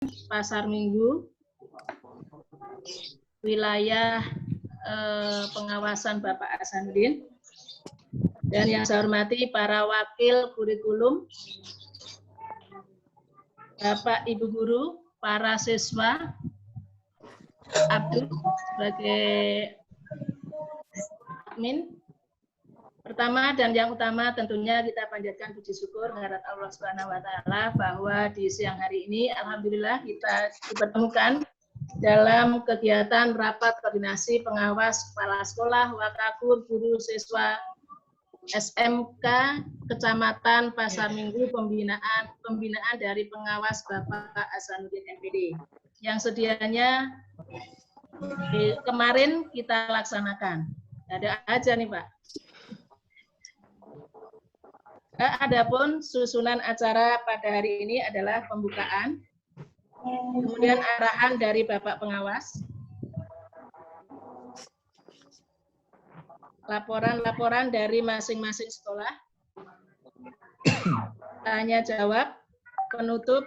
Pasar Minggu, wilayah pengawasan Bapak Hasanuddin, dan yang saya hormati para wakil kurikulum, Bapak Ibu Guru, para siswa, Abdul sebagai admin. Pertama dan yang utama tentunya kita panjatkan puji syukur kehadirat Allah Subhanahu wa taala bahwa di siang hari ini alhamdulillah kita dipertemukan dalam kegiatan rapat koordinasi pengawas kepala sekolah, wakakur, guru, siswa SMK Kecamatan Pasar Minggu pembinaan dari pengawas Bapak Hasanuddin MPD yang sedianya kemarin kita laksanakan. Ada aja nih Pak. Adapun susunan acara pada hari ini adalah pembukaan, kemudian arahan dari Bapak Pengawas, laporan-laporan dari masing-masing sekolah, tanya jawab, penutup,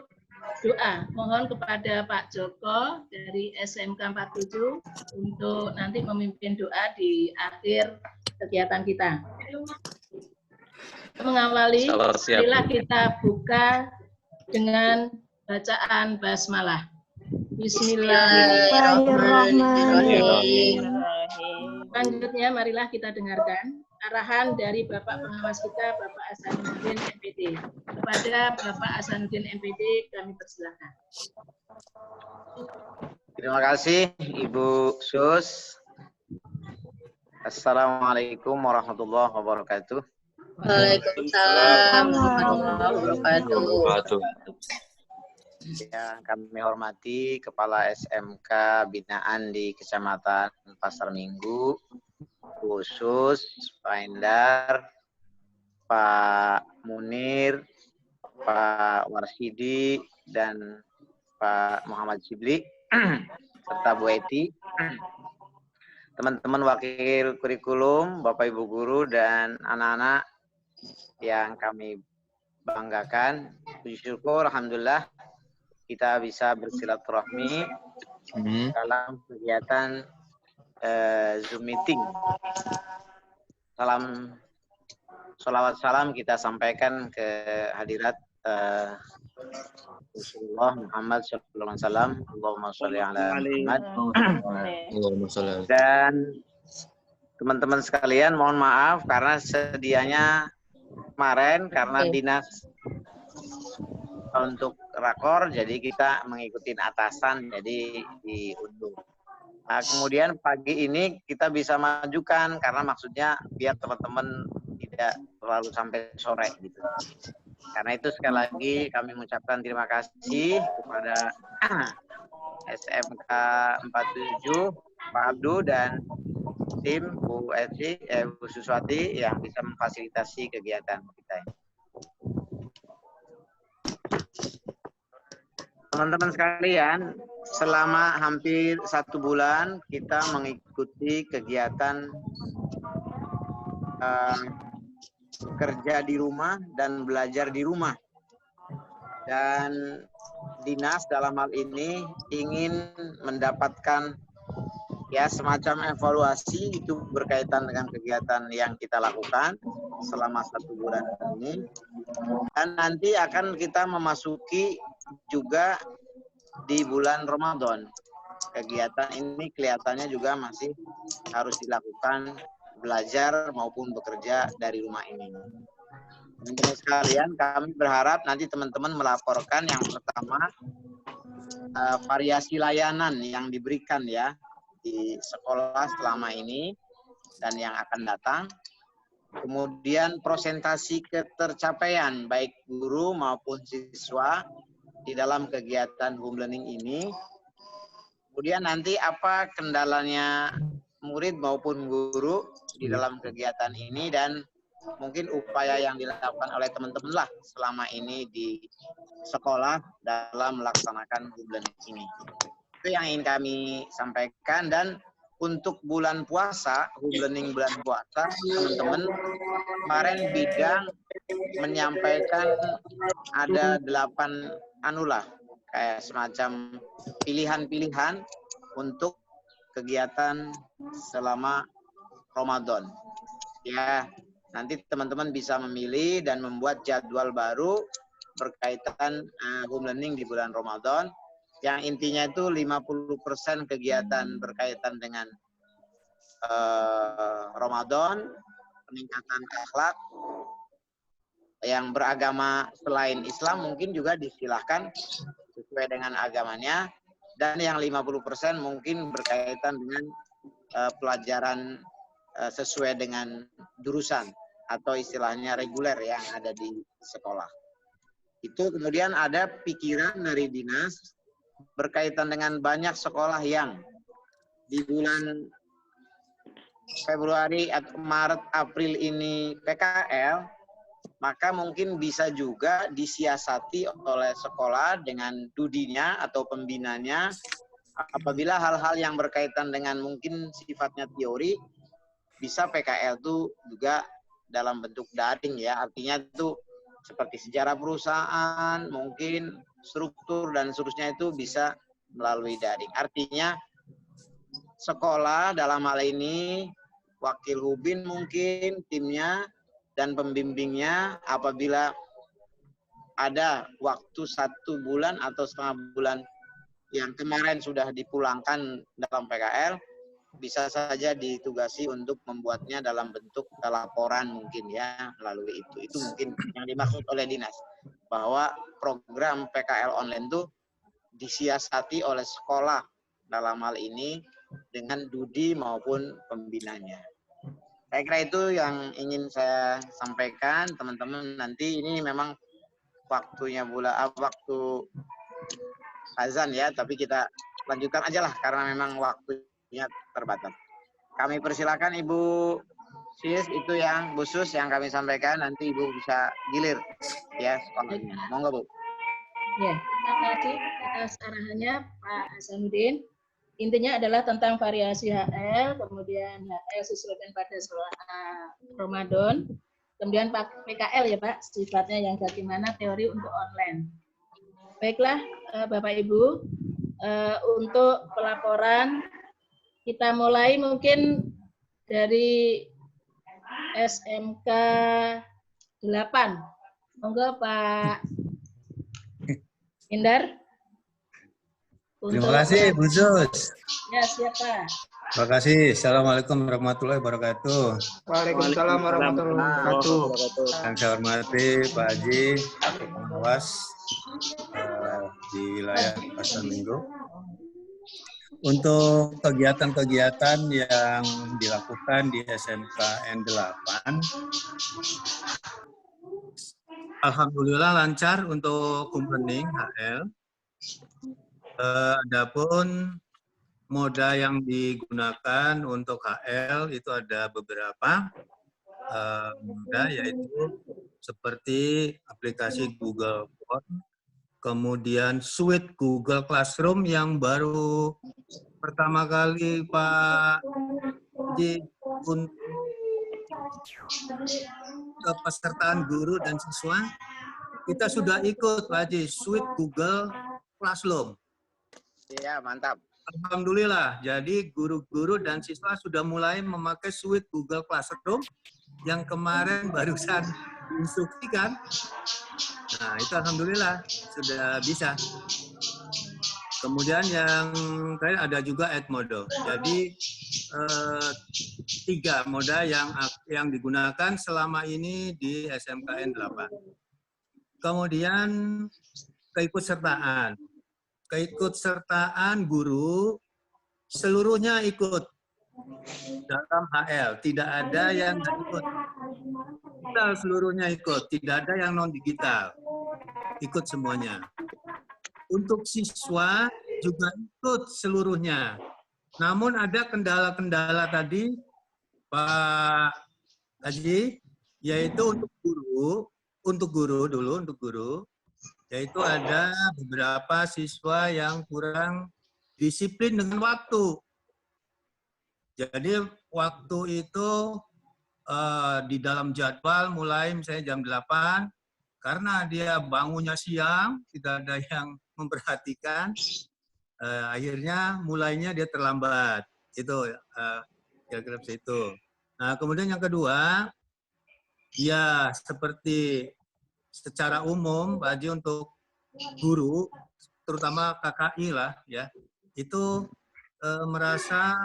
doa. Mohon kepada Pak Joko dari SMK 47 untuk nanti memimpin doa di akhir kegiatan kita. Mengawali, marilah kita buka dengan bacaan basmalah. Bismillahirrahmanirrahim. Selanjutnya, marilah kita dengarkan arahan dari Bapak Pengawas kita, Bapak Hasanuddin MPD. Kepada Bapak Hasanuddin MPD, kami persilakan. Terima kasih, Ibu Sus. Assalamualaikum warahmatullahi wabarakatuh. Waalaikumsalam warahmatullahi wabarakatuh. Yang kami hormati Kepala SMK Binaan di Kecamatan Pasar Minggu, khusus Pak Endar, Pak Munir, Pak Warsidi, dan Pak Muhammad Sibli, serta Bu Eti, teman-teman wakil kurikulum, Bapak Ibu Guru, dan anak-anak yang kami banggakan. Puji syukur, alhamdulillah kita bisa bersilaturahmi dalam kegiatan Zoom meeting. Salawat salam kita sampaikan ke hadirat Rasulullah Muhammad sallallahu alaihi wasallam. Allahumma sholli ala Muhammad. Dan teman-teman sekalian, mohon maaf karena sedianya kemarin karena dinas untuk rakor, jadi kita mengikuti atasan, jadi diundur. Nah, kemudian pagi ini kita bisa majukan karena maksudnya biar teman-teman tidak terlalu sampai sore gitu. Karena itu sekali lagi kami mengucapkan terima kasih kepada SMK 47, Pak Abdu dan tim Bu Eci, Bu Suswati yang bisa memfasilitasi kegiatan kita ini. Teman-teman sekalian, selama hampir 1 bulan kita mengikuti kegiatan kerja di rumah dan belajar di rumah. Dan dinas dalam hal ini ingin mendapatkan ya semacam evaluasi itu berkaitan dengan kegiatan yang kita lakukan selama 1 bulan ini. Dan nanti akan kita memasuki juga di bulan Ramadan. Kegiatan ini kelihatannya juga masih harus dilakukan belajar maupun bekerja dari rumah ini. Teman-teman sekalian, kami berharap nanti teman-teman melaporkan yang pertama variasi layanan yang diberikan ya di sekolah selama ini dan yang akan datang. Kemudian presentasi ketercapaian baik guru maupun siswa di dalam kegiatan home learning ini. Kemudian nanti apa kendalanya murid maupun guru di dalam kegiatan ini dan mungkin upaya yang dilakukan oleh teman-teman lah selama ini di sekolah dalam melaksanakan home learning ini. Itu yang ingin kami sampaikan. Dan untuk bulan puasa, home learning bulan puasa, teman-teman, kemarin bidang menyampaikan ada 8 kayak semacam pilihan-pilihan untuk kegiatan selama Ramadan. Ya, nanti teman-teman bisa memilih dan membuat jadwal baru berkaitan home learning di bulan Ramadan. Yang intinya itu 50% kegiatan berkaitan dengan Ramadan, peningkatan akhlak. Yang beragama selain Islam mungkin juga disilahkan sesuai dengan agamanya. Dan yang 50% mungkin berkaitan dengan pelajaran sesuai dengan jurusan atau istilahnya reguler yang ada di sekolah. Itu kemudian ada pikiran dari dinas berkaitan dengan banyak sekolah yang di bulan Februari atau Maret, April ini PKL, maka mungkin bisa juga disiasati oleh sekolah dengan dudinya atau pembinanya apabila hal-hal yang berkaitan dengan mungkin sifatnya teori bisa PKL itu juga dalam bentuk daring ya, artinya itu seperti sejarah perusahaan, mungkin struktur dan seterusnya itu bisa melalui daring. Artinya sekolah dalam hal ini wakil hubin mungkin timnya dan pembimbingnya apabila ada waktu 1 bulan atau setengah bulan yang kemarin sudah dipulangkan dalam PKL, bisa saja ditugasi untuk membuatnya dalam bentuk laporan mungkin ya, melalui itu. Itu mungkin yang dimaksud oleh dinas, bahwa program PKL online itu disiasati oleh sekolah dalam hal ini dengan dudi maupun pembinanya. Saya kira itu yang ingin saya sampaikan, teman-teman. Nanti ini memang waktunya waktu azan ya, tapi kita lanjutkan aja lah karena memang waktunya terbatas. Kami persilakan Ibu Sis, itu yang khusus yang kami sampaikan, nanti Ibu bisa gilir ya sekolahnya. Monggo Bu. Ya, terima kasih atas arahannya Pak Hasanuddin. Intinya adalah tentang variasi HL, kemudian HL sesuaikan pada Ramadan, kemudian PKL ya Pak, sifatnya yang bagaimana teori untuk online. Baiklah Bapak Ibu, untuk pelaporan kita mulai mungkin dari SMK 8. Monggo Pak Indar. Terima kasih Bu Sus. Ya, siapa? Terima kasih. Assalamualaikum warahmatullahi wabarakatuh. Waalaikumsalam warahmatullahi wabarakatuh. Yang saya hormati Pak Haji, pengawas di wilayah Pasar Minggu. Untuk kegiatan-kegiatan yang dilakukan di SMK N8, alhamdulillah lancar untuk home learning HL. Adapun moda yang digunakan untuk HL itu ada beberapa moda, yaitu seperti aplikasi Google Form, kemudian suite Google Classroom yang baru pertama kali Pak Haji untuk kepesertaan guru dan siswa, kita sudah ikut Pak Haji suite Google Classroom. Ya, mantap. Alhamdulillah, jadi guru-guru dan siswa sudah mulai memakai suite Google Classroom yang kemarin barusan diinstruksikan. Nah, itu alhamdulillah sudah bisa. Kemudian yang terakhir ada juga Edmodo. Jadi 3 moda yang digunakan selama ini di SMKN 8. Kemudian keikutsertaan. Keikutsertaan guru seluruhnya ikut dalam HL, tidak ada yang tidak ikut. Digital seluruhnya ikut, tidak ada yang non digital, ikut semuanya. Untuk siswa juga ikut seluruhnya. Namun ada kendala-kendala tadi Pak Haji, yaitu untuk guru, yaitu ada beberapa siswa yang kurang disiplin dengan waktu. Jadi waktu itu di dalam jadwal mulai misalnya jam 8, karena dia bangunnya siang, tidak ada yang memperhatikan, akhirnya mulainya dia terlambat. Itu kira-kira itu. Nah, kemudian yang kedua, ya seperti secara umum, Pak Haji, untuk guru, terutama KKI lah, ya, itu merasa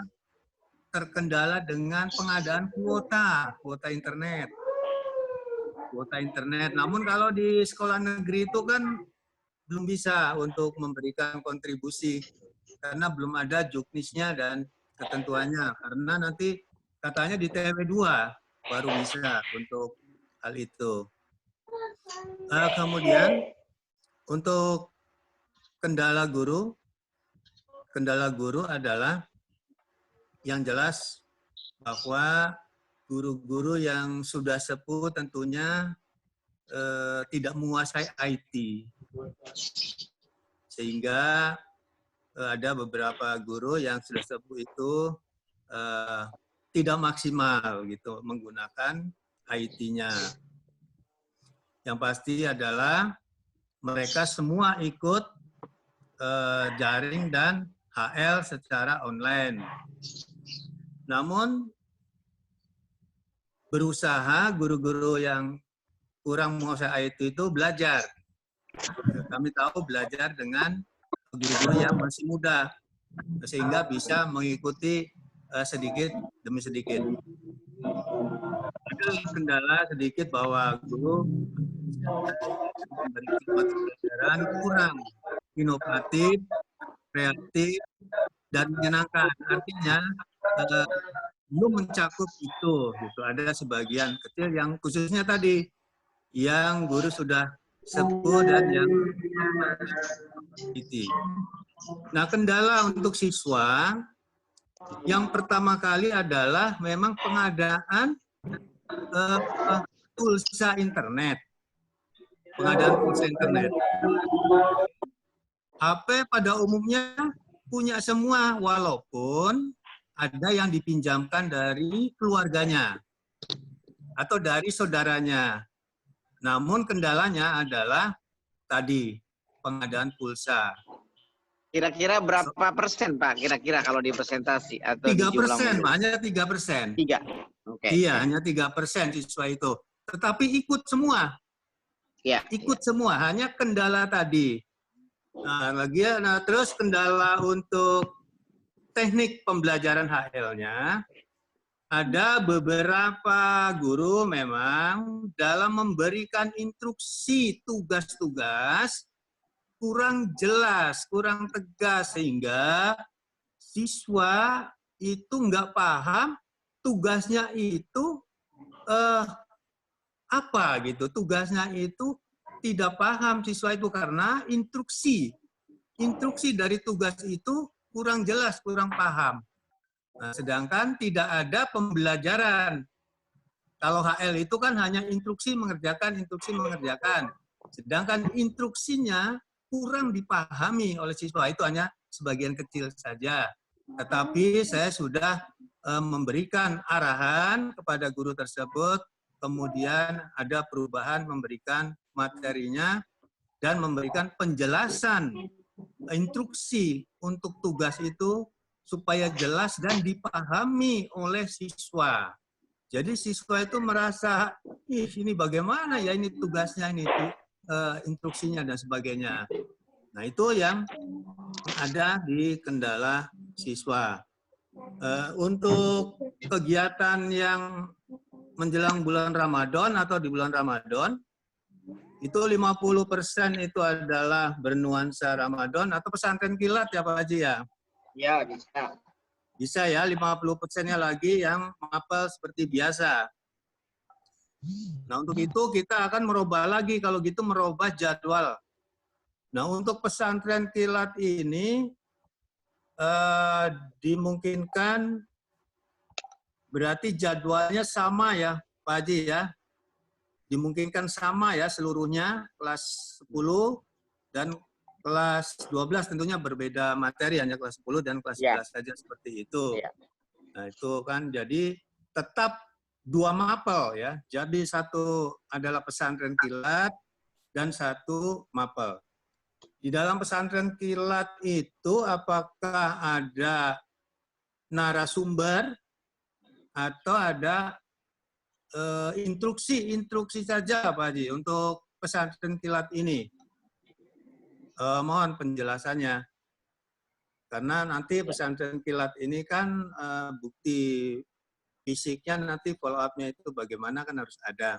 terkendala dengan pengadaan kuota internet. Kuota internet. Namun kalau di sekolah negeri itu kan belum bisa untuk memberikan kontribusi karena belum ada juknisnya dan ketentuannya. Karena nanti katanya di TW2 baru bisa untuk hal itu. Kemudian untuk kendala guru adalah yang jelas bahwa guru-guru yang sudah sepuh tentunya tidak menguasai IT. Sehingga ada beberapa guru yang sudah sepuh itu tidak maksimal gitu menggunakan IT-nya. Yang pasti adalah mereka semua ikut jaring dan HL secara online. Namun berusaha guru-guru yang kurang menguasai IT itu belajar. Kami tahu belajar dengan guru-guru yang masih muda, sehingga bisa mengikuti sedikit demi sedikit. Ada kendala sedikit bahwa guru memberikan materi pelajaran kurang inovatif, kreatif, dan menyenangkan. Artinya belum mencakup itu. Gitu. Ada sebagian kecil yang khususnya tadi yang guru sudah sepuh dan yang IT. Nah, kendala untuk siswa yang pertama kali adalah memang pengadaan pulsa internet. Pengadaan pulsa internet. HP pada umumnya punya semua, walaupun ada yang dipinjamkan dari keluarganya atau dari saudaranya. Namun kendalanya adalah tadi pengadaan pulsa. Kira-kira berapa persen, Pak? Kira-kira kalau di presentasi atau 3%, hanya 3%. 3. Oke. Iya, hanya 3% siswa itu. Tetapi ikut semua. Ya. Ikut semua, hanya kendala tadi. Nah, terus kendala untuk teknik pembelajaran HL-nya, ada beberapa guru memang dalam memberikan instruksi tugas-tugas kurang jelas, kurang tegas, sehingga siswa itu nggak paham tugasnya itu apa gitu. Tugasnya itu tidak paham siswa itu karena instruksi dari tugas itu kurang jelas, kurang paham. Nah, sedangkan tidak ada pembelajaran. Kalau HL itu kan hanya instruksi mengerjakan. Sedangkan instruksinya kurang dipahami oleh siswa, itu hanya sebagian kecil saja. Tetapi saya sudah memberikan arahan kepada guru tersebut, kemudian ada perubahan memberikan materinya dan memberikan penjelasan instruksi untuk tugas itu supaya jelas dan dipahami oleh siswa. Jadi siswa itu merasa, ini bagaimana ya ini tugasnya, ini instruksinya dan sebagainya. Nah, itu yang ada di kendala siswa. Untuk kegiatan yang menjelang bulan Ramadan atau di bulan Ramadan, itu 50% itu adalah bernuansa Ramadan atau pesantren kilat ya Pak Haji ya? Ya, bisa. Bisa ya, 50%-nya lagi yang mapel seperti biasa. Nah, untuk itu kita akan merubah lagi, kalau gitu merubah jadwal. Nah, untuk pesantren kilat ini dimungkinkan berarti jadwalnya sama ya Pak Haji ya. Dimungkinkan sama ya seluruhnya, kelas 10 dan kelas 12 tentunya berbeda materi, hanya kelas 10 dan kelas 11 saja seperti itu. Ya. Nah, itu kan jadi tetap 2 mapel ya. Jadi satu adalah pesantren kilat, dan 1 mapel. Di dalam pesantren kilat itu apakah ada narasumber atau ada instruksi saja Pak Haji untuk pesantren kilat ini? Mohon penjelasannya. Karena nanti pesantren kilat ini kan bukti fisiknya nanti follow up-nya itu bagaimana kan harus ada.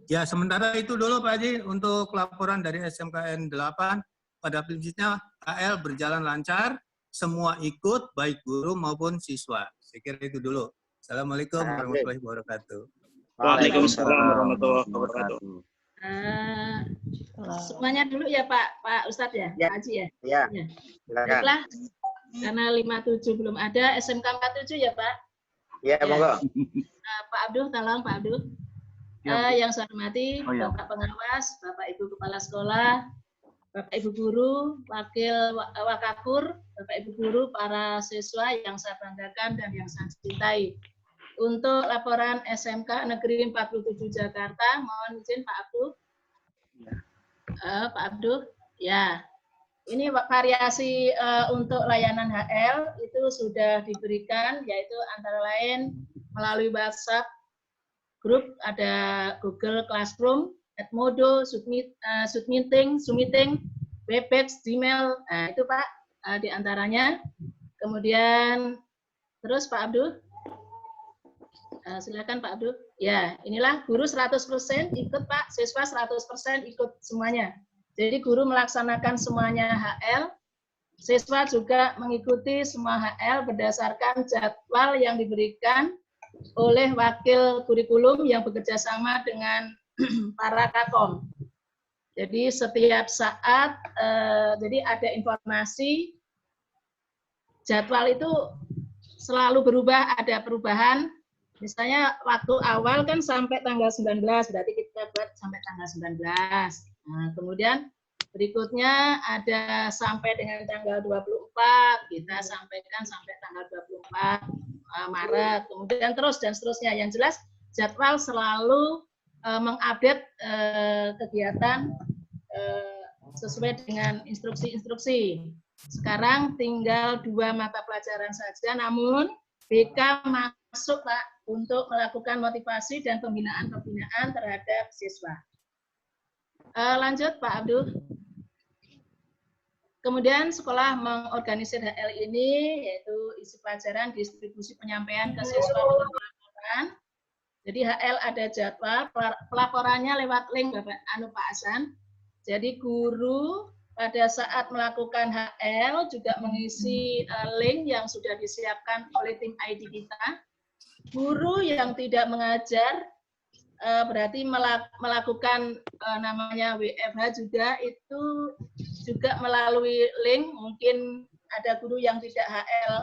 Ya, sementara itu dulu Pak Haji untuk laporan dari SMKN 8. Pada prinsipnya KL berjalan lancar, semua ikut, baik guru maupun siswa. Saya kira itu dulu. Assalamualaikum warahmatullahi wabarakatuh. Waalaikumsalam warahmatullahi wabarakatuh. Semuanya dulu ya Pak Ustadz ya, Ya. Pak Haji ya. Ya, Ya. silakan. Baiklah, karena 57 belum ada, SMK 47 ya Pak. Ya, monggo. Pak Abdul, tolong Pak Abdul. Yang saya hormati Bapak Pengawas, Bapak Ibu Kepala Sekolah, Bapak Ibu Guru, Wakil Wakakur, Bapak Ibu Guru, para siswa yang saya banggakan dan yang saya cintai. Untuk laporan SMK Negeri 47 Jakarta, mohon izin Pak Abdul. Pak Abdul, ya. Ini variasi untuk layanan HL itu sudah diberikan, yaitu antara lain melalui WhatsApp, grup ada Google Classroom, Edmodo, Submeeting, Webex, Gmail, nah itu Pak di antaranya. Kemudian terus Pak Abdul, silakan Pak Abdul. Ya, inilah guru 100% ikut Pak, siswa 100% ikut semuanya. Jadi guru melaksanakan semuanya HL, siswa juga mengikuti semua HL berdasarkan jadwal yang diberikan oleh wakil kurikulum yang bekerja sama dengan para Kakom. Jadi setiap saat, jadi ada informasi, jadwal itu selalu berubah, ada perubahan. Misalnya waktu awal kan sampai tanggal 19, berarti kita buat sampai tanggal 19. Nah, kemudian berikutnya ada sampai dengan tanggal 24, kita sampaikan sampai tanggal 24 Maret, kemudian terus dan seterusnya. Yang jelas jadwal selalu mengupdate kegiatan sesuai dengan instruksi-instruksi. Sekarang tinggal 2 mata pelajaran saja, namun BK masuk Pak untuk melakukan motivasi dan pembinaan terhadap siswa. Lanjut Pak Abdul. Kemudian sekolah mengorganisir HL ini, yaitu isi pelajaran, distribusi penyampaian ke siswa pelaporan. Jadi HL ada jadwal, pelaporannya lewat link Pak Hasan. Jadi guru pada saat melakukan HL juga mengisi link yang sudah disiapkan oleh tim ID kita. Guru yang tidak mengajar berarti melakukan namanya WFH juga, itu juga melalui link. Mungkin ada guru yang tidak HL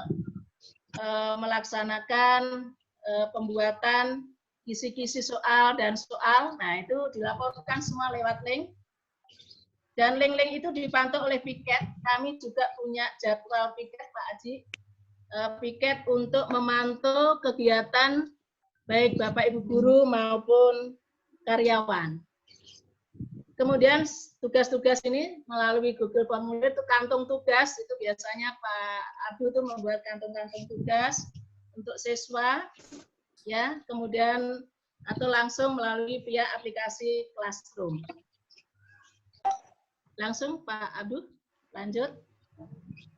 melaksanakan pembuatan kisi-kisi soal dan soal, nah itu dilaporkan semua lewat link. Dan link-link itu dipantau oleh piket. Kami juga punya jadwal piket Pak Haji, piket untuk memantau kegiatan baik Bapak Ibu guru maupun karyawan. Kemudian tugas-tugas ini melalui Google Formulir itu kantung tugas, itu biasanya Pak Abdul itu membuat kantung-kantung tugas untuk siswa, ya. Kemudian atau langsung melalui via aplikasi Classroom. Langsung Pak Abdul, lanjut.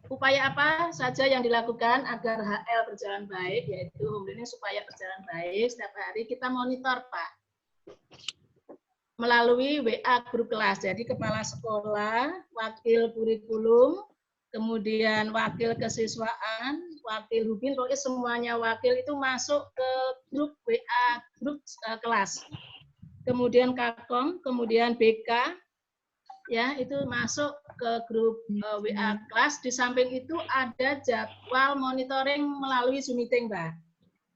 Upaya apa saja yang dilakukan agar HL berjalan baik, yaitu ini supaya berjalan baik, setiap hari kita monitor Pak. Melalui WA grup kelas, jadi kepala sekolah, wakil kurikulum, kemudian wakil kesiswaan, wakil hubin, pokoknya semuanya wakil itu masuk ke grup WA, grup kelas. Kemudian Kakom, kemudian BK, ya itu masuk ke grup WA kelas. Di samping itu ada jadwal monitoring melalui Zoom meeting, Mbak.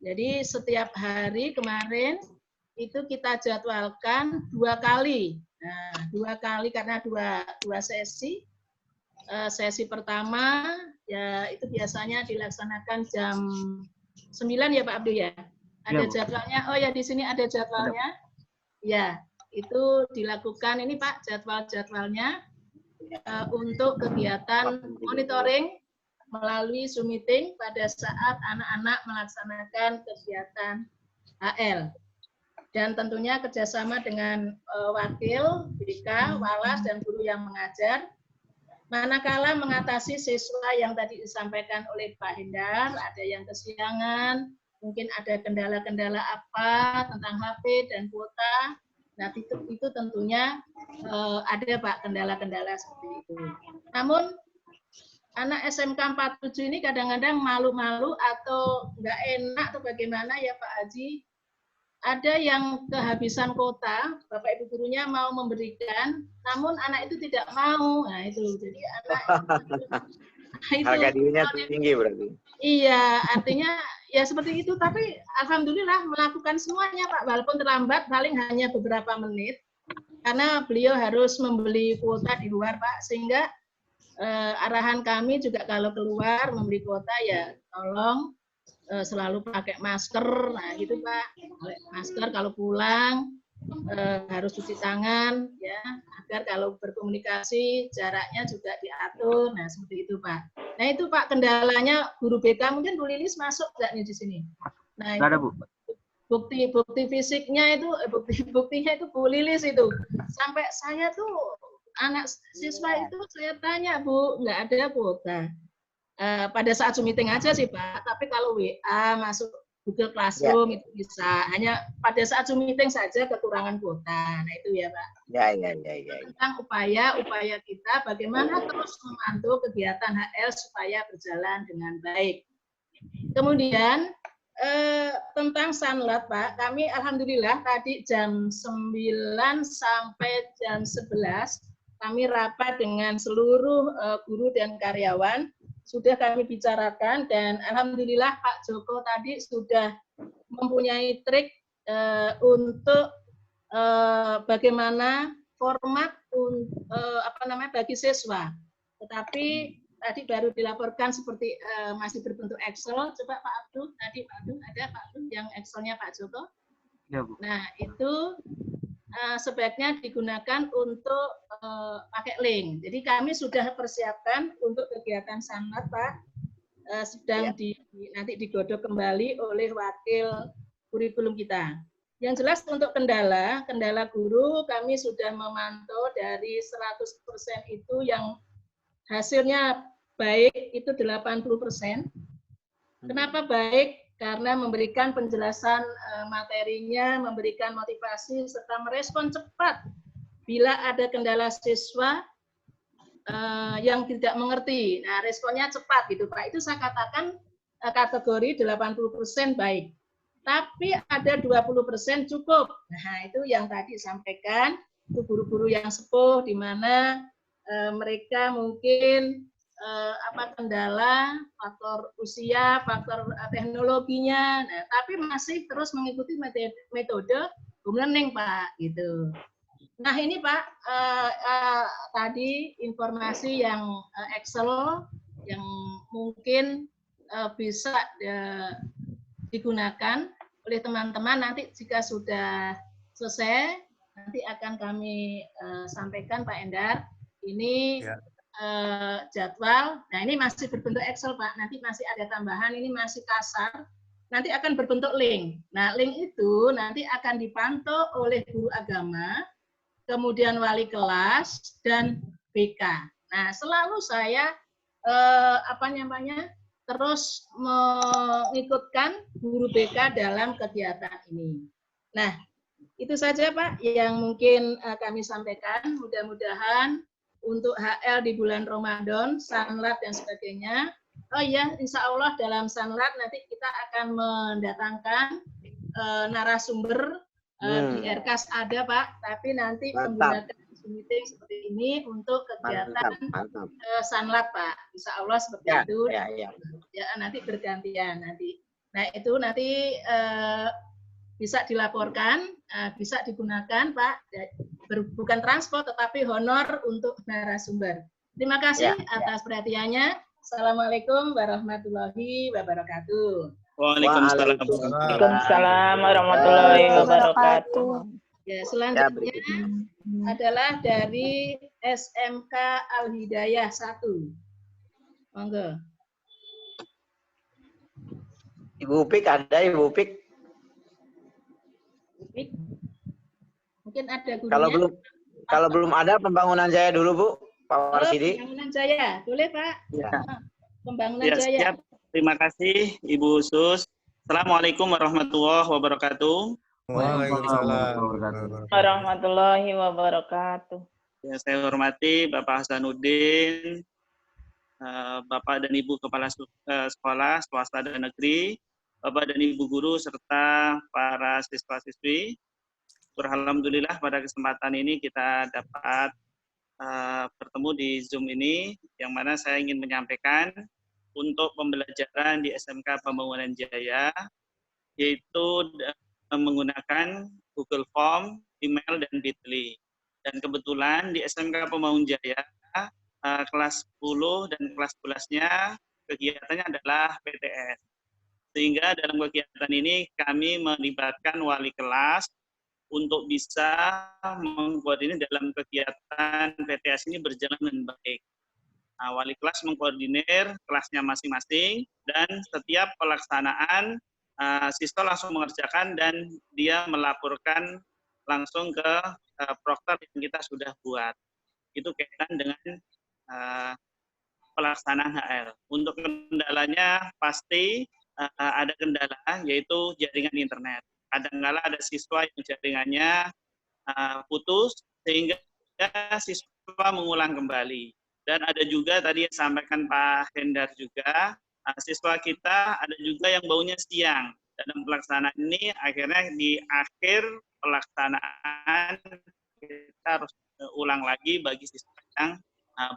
Jadi setiap hari kemarin itu kita jadwalkan 2 kali. Nah, 2 kali karena dua sesi. Sesi pertama ya itu biasanya dilaksanakan jam 9 ya Pak Abdul ya. Ada jadwalnya. Oh ya di sini ada jadwalnya. Ya. itu dilakukan ini Pak jadwal-jadwalnya untuk kegiatan monitoring melalui Zoom meeting pada saat anak-anak melaksanakan kegiatan HL. Dan tentunya kerjasama dengan wakil, BK, walas, dan guru yang mengajar. Manakala mengatasi siswa yang tadi disampaikan oleh Pak Hendar, ada yang kesiangan, mungkin ada kendala-kendala apa tentang HP dan kuota. Nah, itu tentunya ada Pak kendala-kendala seperti itu. Namun anak SMK 47 ini kadang-kadang malu-malu atau nggak enak atau bagaimana ya Pak Haji. Ada yang kehabisan kuota, Bapak Ibu gurunya mau memberikan, namun anak itu tidak mau. Nah itu, jadi anak itu harga dirinya tinggi berarti. Iya, artinya ya seperti itu. Tapi alhamdulillah melakukan semuanya Pak, walaupun terlambat, paling hanya beberapa menit, karena beliau harus membeli kuota di luar Pak, sehingga arahan kami juga kalau keluar membeli kuota ya tolong selalu pakai masker, nah gitu Pak, masker kalau pulang harus cuci tangan ya, agar kalau berkomunikasi jaraknya juga diatur, nah seperti itu Pak. Nah itu Pak kendalanya guru BK, mungkin Bu Lilis masuk nggak nih di sini? Nah itu, ada Bu. Bukti fisiknya itu, buktinya itu Bu Lilis itu, sampai saya tuh anak siswa itu saya tanya Bu, nggak ada kuota. Pada saat Zoom meeting aja sih Pak, tapi kalau WA masuk Google Classroom itu bisa, hanya pada saat Zoom meeting saja kekurangan kuota. Nah itu ya Pak. Ya. Tentang upaya kita bagaimana terus memantau kegiatan HL supaya berjalan dengan baik. Kemudian tentang Sanlat Pak, kami alhamdulillah tadi jam 9 sampai jam 11 kami rapat dengan seluruh guru dan karyawan. Sudah kami bicarakan dan alhamdulillah Pak Joko tadi sudah mempunyai trik untuk bagaimana format bagi siswa. Tetapi tadi baru dilaporkan seperti masih berbentuk Excel. Coba Pak Abdul, tadi Pak Abdul ada Pak Abdul yang Excelnya Pak Joko. Ya, Bu. Nah itu sebaiknya digunakan untuk pakai link. Jadi kami sudah persiapkan untuk kegiatan Sanlat Pak, sedang nanti digodok kembali oleh wakil kurikulum kita. Yang jelas untuk kendala guru kami sudah memantau dari 100% itu yang hasilnya baik itu 80%. Kenapa baik? Karena memberikan penjelasan materinya, memberikan motivasi, serta merespon cepat bila ada kendala siswa yang tidak mengerti. Nah, responnya cepat gitu Pak. Itu saya katakan kategori 80% baik. Tapi ada 20% cukup. Nah, itu yang tadi sampaikan, itu guru-guru yang sepuh, di mana mereka mungkin kendala, faktor usia, faktor teknologinya, nah, tapi masih terus mengikuti metode home learning Pak, gitu. Nah ini Pak, tadi informasi yang Excel yang mungkin bisa digunakan oleh teman-teman nanti jika sudah selesai, nanti akan kami sampaikan Pak Endar. Ini jadwal, nah ini masih berbentuk Excel Pak, nanti masih ada tambahan, ini masih kasar, nanti akan berbentuk link. Nah link itu nanti akan dipantau oleh guru agama, kemudian wali kelas, dan BK. Nah selalu saya terus mengikutkan guru BK dalam kegiatan ini. Nah itu saja Pak yang mungkin kami sampaikan, mudah-mudahan untuk HL di bulan Ramadan, Sanlat dan sebagainya. Oh iya, insya Allah dalam Sanlat nanti kita akan mendatangkan narasumber di RKAS ada Pak, tapi nanti menggunakan meeting seperti ini untuk kegiatan Sanlat Pak. Insya Allah seperti itu. Ya, nanti bergantian nanti. Nah itu nanti bisa dilaporkan, bisa digunakan Pak, bukan transport tetapi honor untuk narasumber. Terima kasih atas perhatiannya. Assalamualaikum warahmatullahi wabarakatuh. Waalaikumsalam. Waalaikumsalam warahmatullahi wabarakatuh. Ya, Ya, selanjutnya berikutnya. adalah dari SMK Al Hidayah 1. Monggo. Ibu Upik ada, Ibu Upik? Mungkin ada Kalau gurunya. belum ada Pembangunan Jaya dulu, Bu. Pak Warsidi. Pembangunan Jaya. Boleh, Pak? Ya. Pembangunan Ya, Jaya. siap. Terima kasih, Ibu Sus. Assalamualaikum warahmatullahi wabarakatuh. Waalaikumsalam. Warahmatullahi wabarakatuh. Ya, saya hormati Bapak Hasanuddin, Bapak dan Ibu Kepala Sekolah swasta dan negeri, Bapak dan Ibu guru, serta para siswa-siswi. Alhamdulillah pada kesempatan ini kita dapat bertemu di Zoom ini, yang mana saya ingin menyampaikan untuk pembelajaran di SMK Pembangunan Jaya, yaitu menggunakan Google Form, email, dan Bitly. Dan kebetulan di SMK Pembangunan Jaya, kelas 10 dan kelas 11-nya kegiatannya adalah PTS. Sehingga dalam kegiatan ini kami melibatkan wali kelas untuk bisa mengkoordinir dalam kegiatan PTS ini berjalan dengan baik. Nah, wali kelas mengkoordinir kelasnya masing-masing dan setiap pelaksanaan siswa langsung mengerjakan dan dia melaporkan langsung ke prokter yang kita sudah buat. Itu kaitan dengan pelaksanaan HR. Untuk kendalanya pasti ada kendala, yaitu jaringan internet. Kadang-kala ada siswa yang jaringannya putus sehingga siswa mengulang kembali. Dan ada juga tadi yang disampaikan Pak Hendar juga, siswa kita ada juga yang baunya siang. Dalam pelaksanaan ini akhirnya di akhir pelaksanaan kita harus ulang lagi bagi siswa yang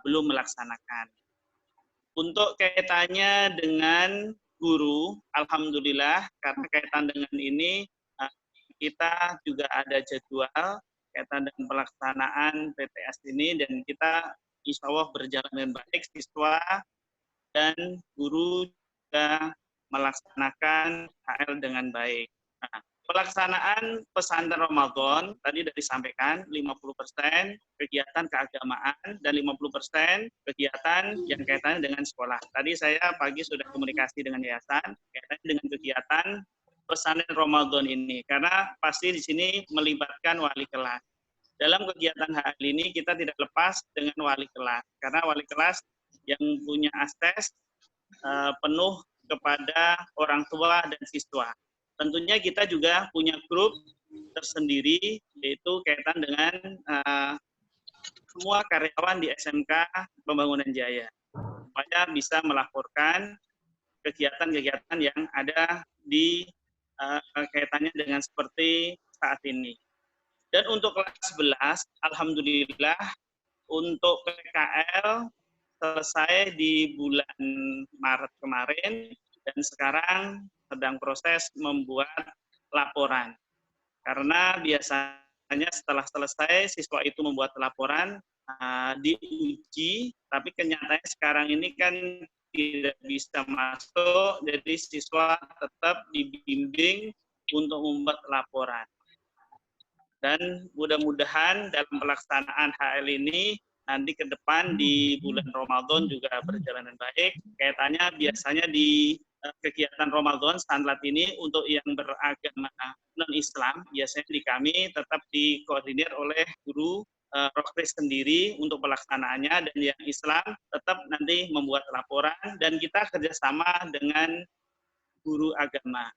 belum melaksanakan. Untuk kaitannya dengan guru, alhamdulillah karena kaitan dengan ini kita juga ada jadwal kaitan dengan pelaksanaan PTS ini dan kita insya Allah berjalan dengan baik, siswa dan guru juga melaksanakan HL dengan baik. Nah, pelaksanaan pesantren Ramadan tadi sudah disampaikan 50% kegiatan keagamaan dan 50% kegiatan yang kaitannya dengan sekolah. Tadi saya pagi sudah komunikasi dengan yayasan kaitannya dengan kegiatan pesantren Ramadan ini, karena pasti di sini melibatkan wali kelas. Dalam kegiatan hal ini kita tidak lepas dengan wali kelas, karena wali kelas yang punya akses penuh kepada orang tua dan siswa. Tentunya kita juga punya grup tersendiri, yaitu kaitan dengan semua karyawan di SMK Pembangunan Jaya, supaya bisa melaporkan kegiatan-kegiatan yang ada di kaitannya dengan seperti saat ini. Dan untuk kelas 11, alhamdulillah untuk PKL selesai di bulan Maret kemarin dan sekarang sedang proses membuat laporan. Karena biasanya setelah selesai siswa itu membuat laporan diuji, tapi kenyataannya sekarang ini kan tidak bisa masuk, jadi siswa tetap dibimbing untuk membuat laporan. Dan mudah-mudahan dalam pelaksanaan HL ini nanti ke depan di bulan Ramadan juga berjalan dengan baik. Kaitannya biasanya di kegiatan Ramadan standar ini untuk yang beragama non-Islam, biasanya di kami tetap dikoordinir oleh guru Rokris sendiri untuk pelaksanaannya, dan yang Islam tetap nanti membuat laporan dan kita kerjasama dengan guru agama.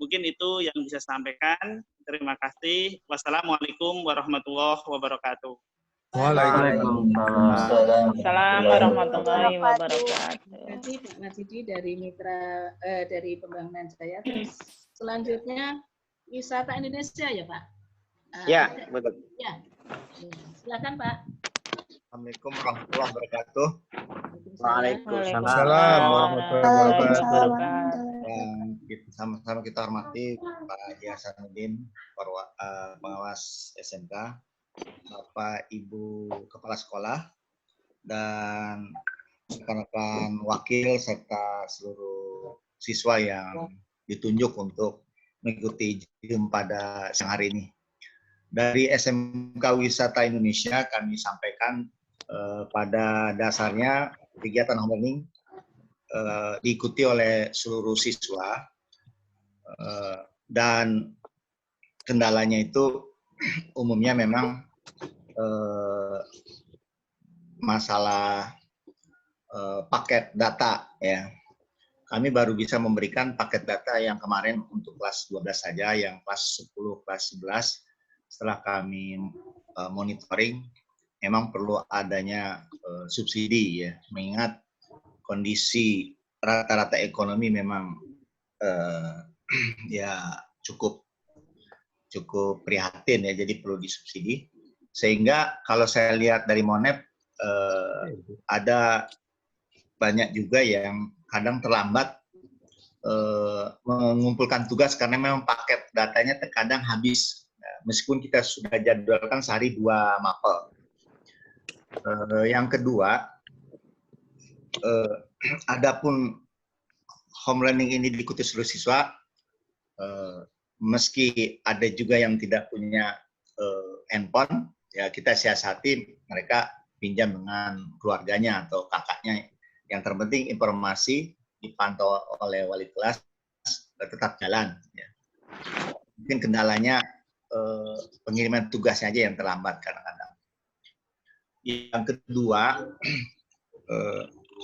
Mungkin itu yang bisa sampaikan. Terima kasih. Wassalamualaikum warahmatullahi wabarakatuh. Waalaikumsalam warahmatullahi wabarakatuh. Terima kasih Pak Nasidi dari Mitra dari Pembangunan Jaya. Selanjutnya wisata Indonesia ya Pak? Ya, betul. Ya. Silakan Pak. Assalamualaikum warahmatullahi wabarakatuh. Waalaikumsalam warahmatullahi wabarakatuh. Dan sama-sama kita hormati Pak Haji Hasanuddin, pengawas SMK, Bapak Ibu Kepala Sekolah, dan rekan-rekan wakil serta seluruh siswa yang ditunjuk untuk mengikuti Zoom pada siang hari ini. Dari SMK Wisata Indonesia kami sampaikan pada dasarnya kegiatan home learning diikuti oleh seluruh siswa dan kendalanya itu umumnya memang masalah paket data ya. Kami baru bisa memberikan paket data yang kemarin untuk kelas 12 saja, yang kelas 10, kelas 11 setelah kami monitoring memang perlu adanya subsidi ya, mengingat kondisi rata-rata ekonomi memang ya cukup prihatin ya, jadi perlu disubsidi. Sehingga kalau saya lihat dari Monep ada banyak juga yang kadang terlambat mengumpulkan tugas karena memang paket datanya terkadang habis. Meskipun kita sudah jadwalkan sehari 2 mapel. Yang kedua, adapun home learning ini diikuti seluruh siswa, meski ada juga yang tidak punya handphone, ya kita siasati mereka pinjam dengan keluarganya atau kakaknya. Yang terpenting informasi dipantau oleh wali kelas tetap jalan. Ya. Mungkin kendalanya pengiriman tugasnya aja yang terlambat kadang-kadang. Yang kedua,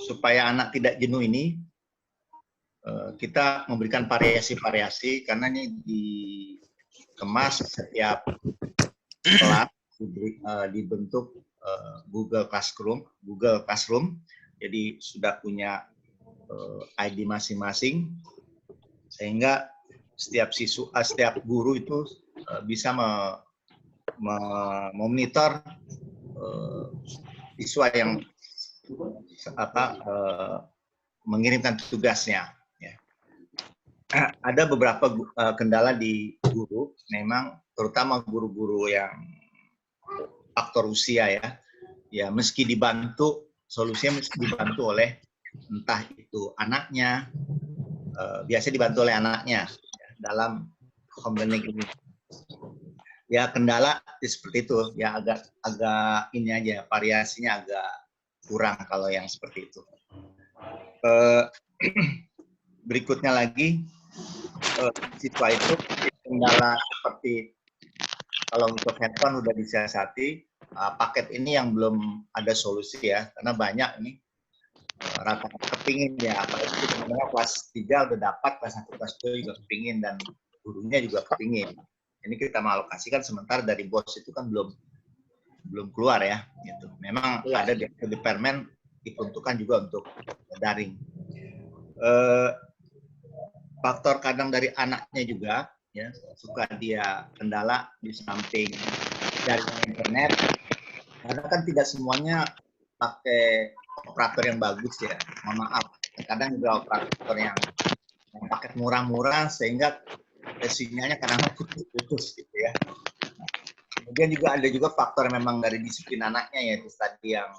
supaya anak tidak jenuh ini, kita memberikan variasi-variasi karena ini dikemas setiap kelas dibentuk Google Classroom, jadi sudah punya ID masing-masing sehingga setiap guru itu bisa memonitor siswa yang mengirimkan tugasnya. Ya. Ada beberapa kendala di guru, memang terutama guru-guru yang faktor usia ya. Ya meski dibantu, solusinya meski dibantu oleh entah itu anaknya, biasa dibantu oleh anaknya ya, dalam home learning ini. Ya kendala seperti itu, ya agak ini aja, variasinya agak kurang kalau yang seperti itu. Berikutnya lagi, siswa itu kendala seperti kalau untuk handphone udah disiasati, paket ini yang belum ada solusi ya, karena banyak nih rata-rata kepingin ya, apalagi sebenarnya kelas 3 udah dapat, kelas 1, kelas 2 juga kepingin dan gurunya juga kepingin. Ini kita mengalokasikan sementara dari bos itu kan belum keluar ya, gitu. Memang ada di Permen diperuntukkan juga untuk daring. Faktor kadang dari anaknya juga ya, suka dia kendala di samping jaringan internet. Karena kan tidak semuanya pakai operator yang bagus ya. Mohon maaf, kadang juga operator yang paket murah-murah sehingga sinyalnya kadang putus gitu ya. Kemudian juga ada juga faktor memang dari disiplin anaknya, yaitu tadi yang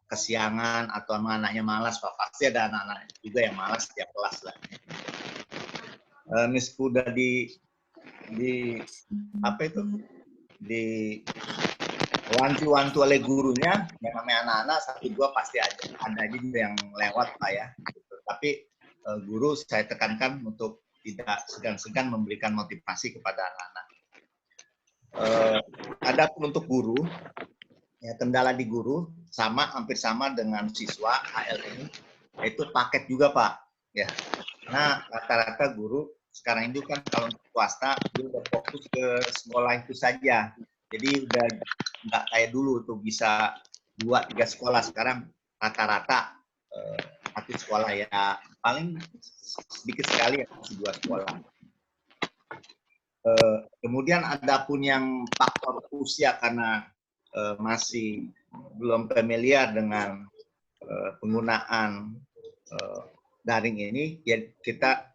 kesiangan atau anaknya malas. Pasti ada anak-anak juga yang malas setiap kelas lah. Meskipun udah wanti-wanti oleh gurunya, yang namanya anak-anak 1-2 pasti ada aja juga yang lewat Pak ya. Gitu. Tapi guru saya tekankan untuk tidak segan-segan memberikan motivasi kepada anak-anak. Adapun untuk guru, ya, kendala di guru hampir sama dengan siswa HL ini, yaitu paket juga Pak. Ya, nah rata-rata guru sekarang itu kan kalau untuk swasta dia udah fokus ke sekolah itu saja. Jadi udah nggak kayak dulu tuh bisa 2-3 sekolah. Sekarang rata-rata satu sekolah ya, paling sedikit sekali ya 2 sekolah. Kemudian adapun yang faktor usia karena masih belum familiar dengan penggunaan daring ini, ya kita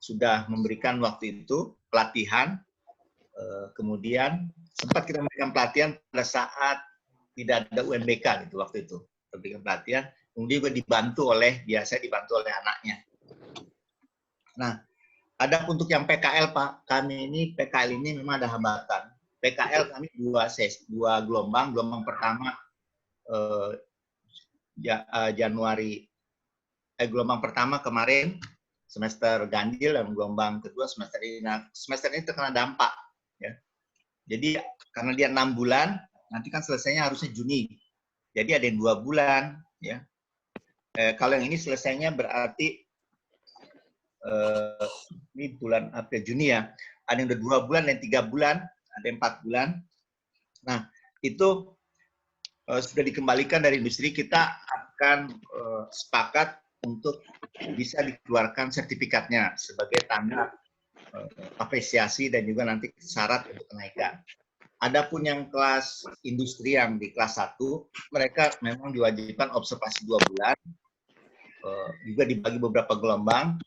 sudah memberikan waktu itu pelatihan, kemudian sempat kita memberikan pelatihan pada saat tidak ada UNBK gitu waktu itu, memberikan pelatihan, kemudian juga dibantu oleh anaknya. Nah, ada untuk yang PKL Pak, kami ini PKL ini memang ada hambatan PKL kami dua gelombang. Gelombang pertama gelombang pertama kemarin semester ganjil, dan gelombang kedua semester ini. Nah, semester ini terkena dampak, ya. Jadi karena dia 6 bulan, nanti kan selesainya harusnya Juni. Jadi ada yang 2 bulan, ya. Kalau yang ini selesainya berarti ini bulan April Juni ya. Ada yang udah 2 bulan, dan 3 bulan, ada yang 4 bulan. Nah, itu sudah dikembalikan dari industri. Kita akan sepakat untuk bisa dikeluarkan sertifikatnya sebagai tanda apresiasi dan juga nanti syarat untuk kenaikan. Adapun yang kelas industri yang di kelas 1, mereka memang diwajibkan observasi 2 bulan, juga dibagi beberapa gelombang.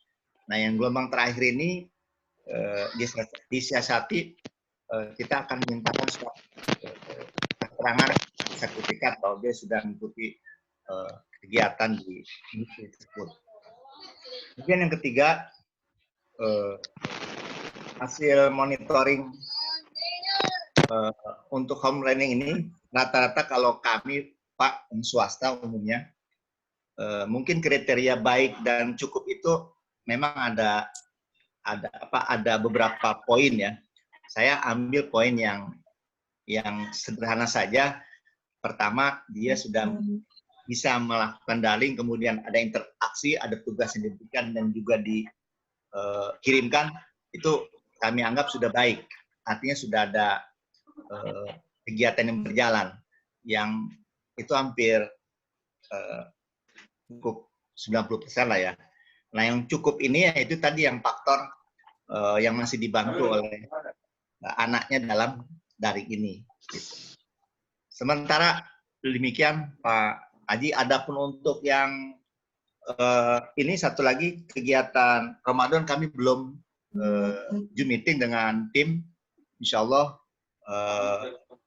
Nah, yang gelombang terakhir ini disiasati, kita akan mintakan keterangan sertifikat bahwa dia sudah mengikuti kegiatan di industri tersebut. Kemudian yang ketiga, hasil monitoring untuk home learning ini, rata-rata kalau kami Pak swasta umumnya, mungkin kriteria baik dan cukup itu memang ada beberapa poin ya. Saya ambil poin yang sederhana saja. Pertama, dia sudah bisa melakukan daring, kemudian ada interaksi, ada tugas yang diberikan dan juga dikirimkan. Itu kami anggap sudah baik. Artinya sudah ada kegiatan yang berjalan, yang itu hampir cukup 90% lah ya. Nah, yang cukup ini yaitu tadi yang faktor yang masih dibantu oleh anaknya dalam daring ini. Sementara demikian Pak Haji, adapun untuk yang ini satu lagi kegiatan Ramadan kami belum Zoom meeting dengan tim. Insya Allah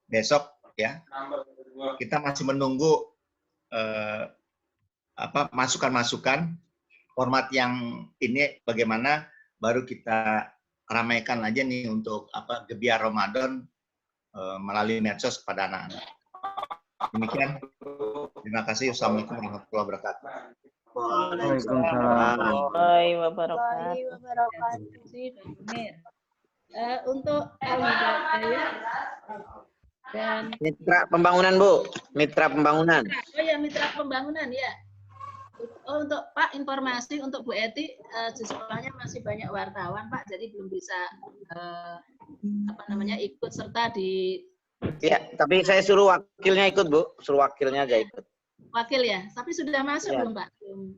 besok ya kita masih menunggu masukan-masukan format yang ini bagaimana, baru kita ramaikan aja nih untuk gebiar Ramadan melalui medsos kepada anak-anak. Demikian. Terima kasih. Assalamualaikum warahmatullahi wabarakatuh. Waalaikumsalam warahmatullahi wabarakatuh. Untuk dan Mitra pembangunan, Bu. Mitra pembangunan. Oh ya, mitra pembangunan ya. Oh, untuk Pak, informasi untuk Bu Eti, di sekolahnya masih banyak wartawan Pak, jadi belum bisa ikut serta di. Ya, tapi saya suruh wakilnya ikut, Bu. Suruh wakilnya aja ikut. Wakil ya, tapi sudah masuk Ya. belum Pak?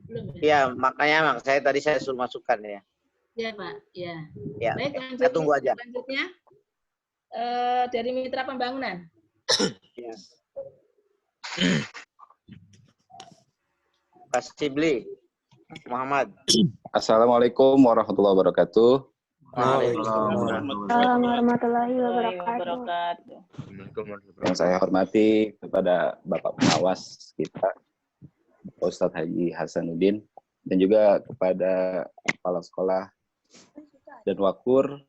Belum ya. Iya, makanya tadi saya suruh masukkan ya. Ya Pak, ya. Ya. Baik, Kita tunggu aja. Selanjutnya dari mitra pembangunan. Ya. Pak Sibli Muhammad. Assalamualaikum warahmatullahi wabarakatuh. Waalaikumsalam warahmatullahi wabarakatuh. Yang saya hormati kepada Bapak Pengawas kita, Ustadz Haji Hasanuddin, dan juga kepada kepala sekolah dan wakur,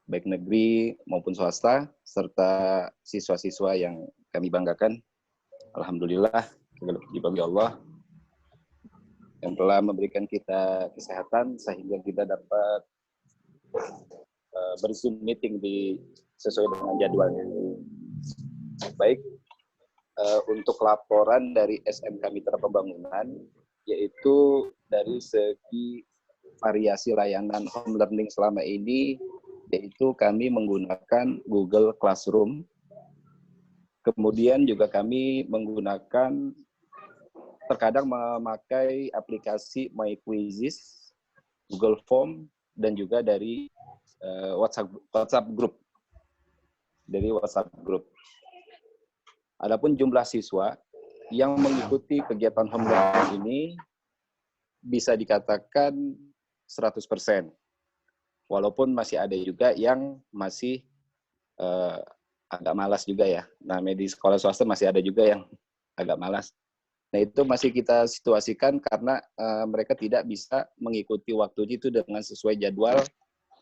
baik negeri maupun swasta, serta siswa-siswa yang kami banggakan. Alhamdulillah, bagi Allah yang telah memberikan kita kesehatan sehingga kita dapat berzoom meeting sesuai dengan jadwalnya. Baik, untuk laporan dari SMK Mitra Pembangunan, yaitu dari segi variasi layanan home learning selama ini, yaitu kami menggunakan Google Classroom. Kemudian juga kami menggunakan, terkadang memakai aplikasi My Quizzes, Google Form, dan juga dari WhatsApp Group. Dari WhatsApp Group. Adapun jumlah siswa yang mengikuti kegiatan home learning ini bisa dikatakan 100%. Walaupun masih ada juga yang masih agak malas juga ya. Nah, di sekolah swasta masih ada juga yang agak malas. Nah, itu masih kita situasikan karena mereka tidak bisa mengikuti waktunya itu dengan sesuai jadwal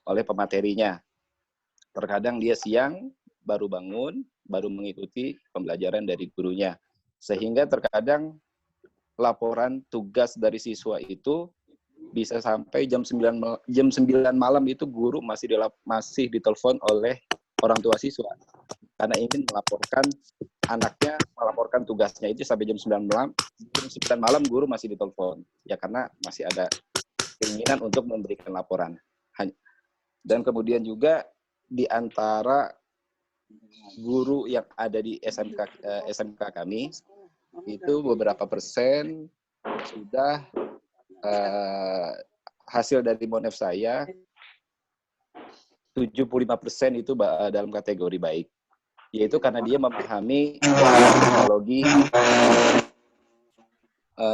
oleh pematerinya. Terkadang dia siang, baru bangun, baru mengikuti pembelajaran dari gurunya. Sehingga terkadang laporan tugas dari siswa itu bisa sampai jam 9 malam itu guru masih ditelepon oleh orang tua siswa karena ingin melaporkan tugasnya itu sampai jam 9 malam. Jam 9 malam guru masih ditelepon. Ya karena masih ada keinginan untuk memberikan laporan. Dan kemudian juga di antara guru yang ada di SMK kami itu beberapa persen sudah hasil dari Monef saya 75% itu dalam kategori baik, yaitu karena dia memahami teknologi,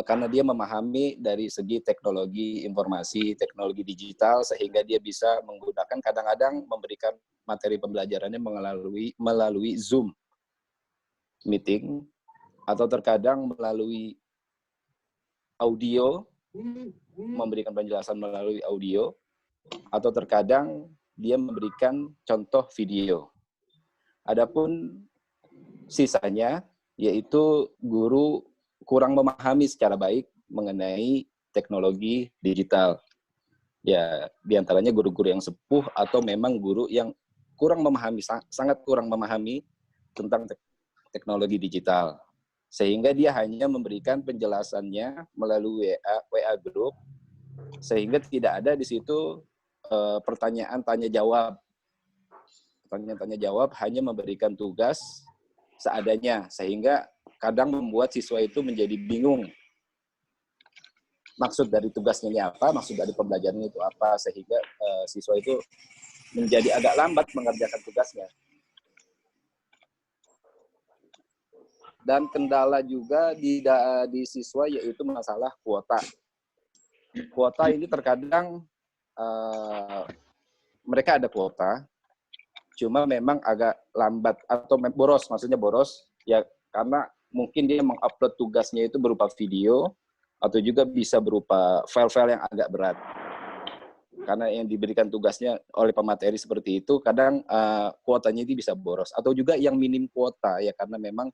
karena dia memahami dari segi teknologi informasi, teknologi digital, sehingga dia bisa menggunakan, kadang-kadang memberikan materi pembelajarannya melalui Zoom meeting, atau terkadang melalui audio, memberikan penjelasan melalui audio, atau terkadang dia memberikan contoh video. Adapun sisanya, yaitu guru kurang memahami secara baik mengenai teknologi digital. Ya, diantaranya guru-guru yang sepuh atau memang guru yang kurang memahami, sangat kurang memahami tentang teknologi digital. Sehingga dia hanya memberikan penjelasannya melalui WA group, sehingga tidak ada di situ pertanyaan tanya jawab. Pertanyaan tanya jawab, hanya memberikan tugas seadanya, sehingga kadang membuat siswa itu menjadi bingung. Maksud dari tugasnya ini apa, maksud dari pembelajaran itu apa, sehingga siswa itu menjadi agak lambat mengerjakan tugasnya. Dan kendala juga di siswa yaitu masalah kuota. Kuota ini terkadang mereka ada kuota, cuma memang agak lambat atau boros, maksudnya boros, ya karena mungkin dia mengupload tugasnya itu berupa video, atau juga bisa berupa file-file yang agak berat. Karena yang diberikan tugasnya oleh pemateri seperti itu, kadang kuotanya itu bisa boros. Atau juga yang minim kuota, ya karena memang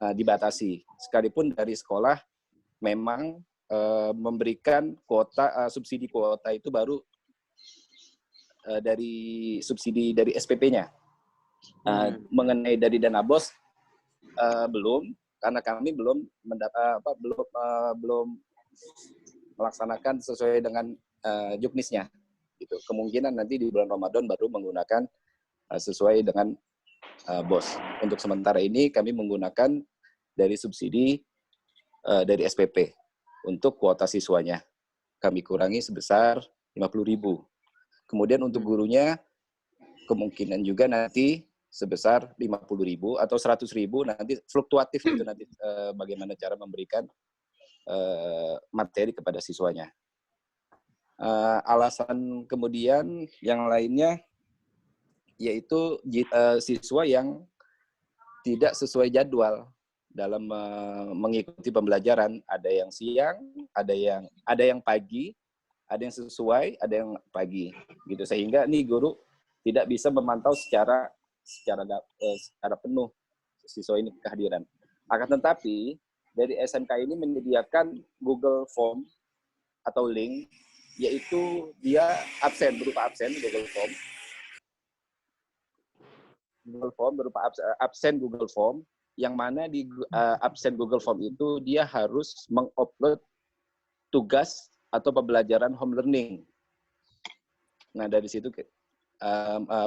dibatasi. Sekalipun dari sekolah memang memberikan kuota, subsidi kuota itu baru dari subsidi dari SPP-nya. Mengenai dari dana BOS belum, karena kami belum melaksanakan sesuai dengan juknisnya. Gitu. Kemungkinan nanti di bulan Ramadan baru menggunakan sesuai dengan BOS. Untuk sementara ini kami menggunakan dari subsidi dari SPP untuk kuota siswanya. Kami kurangi sebesar 50.000. Kemudian untuk gurunya kemungkinan juga nanti sebesar 50.000 atau 100.000, nanti fluktuatif itu nanti bagaimana cara memberikan materi kepada siswanya. Alasan kemudian yang lainnya yaitu siswa yang tidak sesuai jadwal dalam mengikuti pembelajaran. Ada yang siang, ada yang pagi, ada yang sesuai, ada yang pagi, gitu. Sehingga nih guru tidak bisa memantau secara penuh siswa ini kehadiran. Akan tetapi dari SMK ini menyediakan Google Form atau link, yaitu dia berupa absen Google Form berupa absen Google Form, yang mana di absen Google Form itu dia harus mengupload tugas atau pembelajaran home learning. Nah dari situ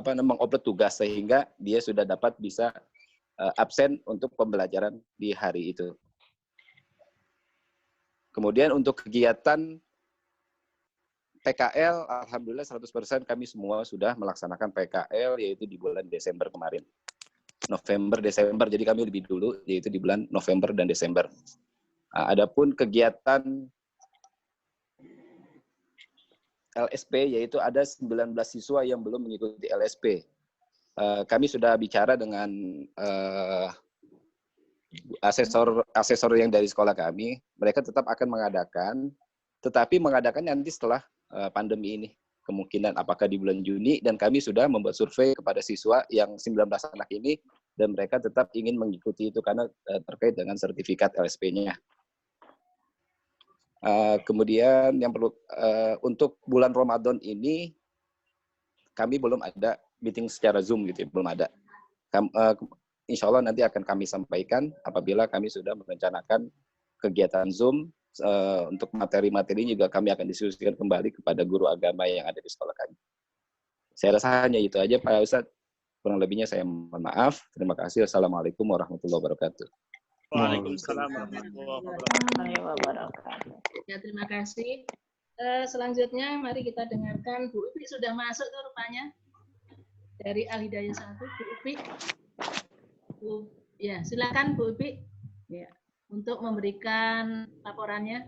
mengupload tugas sehingga dia sudah dapat bisa absen untuk pembelajaran di hari itu. Kemudian untuk kegiatan PKL, alhamdulillah 100% kami semua sudah melaksanakan PKL, yaitu di bulan Desember kemarin. November, Desember, jadi kami lebih dulu, yaitu di bulan November dan Desember. Adapun kegiatan LSP, yaitu ada 19 siswa yang belum mengikuti LSP. Kami sudah bicara dengan asesor yang dari sekolah kami, mereka tetap akan mengadakan, tetapi mengadakannya nanti setelah pandemi ini. kemungkinan apakah di bulan Juni, dan kami sudah membuat survei kepada siswa yang 19 anak ini, dan mereka tetap ingin mengikuti itu karena terkait dengan sertifikat LSP-nya. Kemudian yang perlu untuk bulan Ramadan ini kami belum ada meeting secara Zoom gitu, belum ada. Insya Allah nanti akan kami sampaikan apabila kami sudah merencanakan kegiatan Zoom. Untuk materi-materi juga kami akan diskusikan kembali kepada guru agama yang ada di sekolah kami. Saya rasa hanya itu aja Pak Ustadz. Kurang lebihnya saya mohon maaf. Terima kasih. Assalamualaikum warahmatullahi wabarakatuh. Waalaikumsalam warahmatullahi wabarakatuh. Ya, terima kasih. Selanjutnya mari kita dengarkan Bu Upi sudah masuk tuh rupanya dari Al-Hidayah 1. Bu Upi. Ya, silakan Bu Upi. Ya, untuk memberikan laporannya.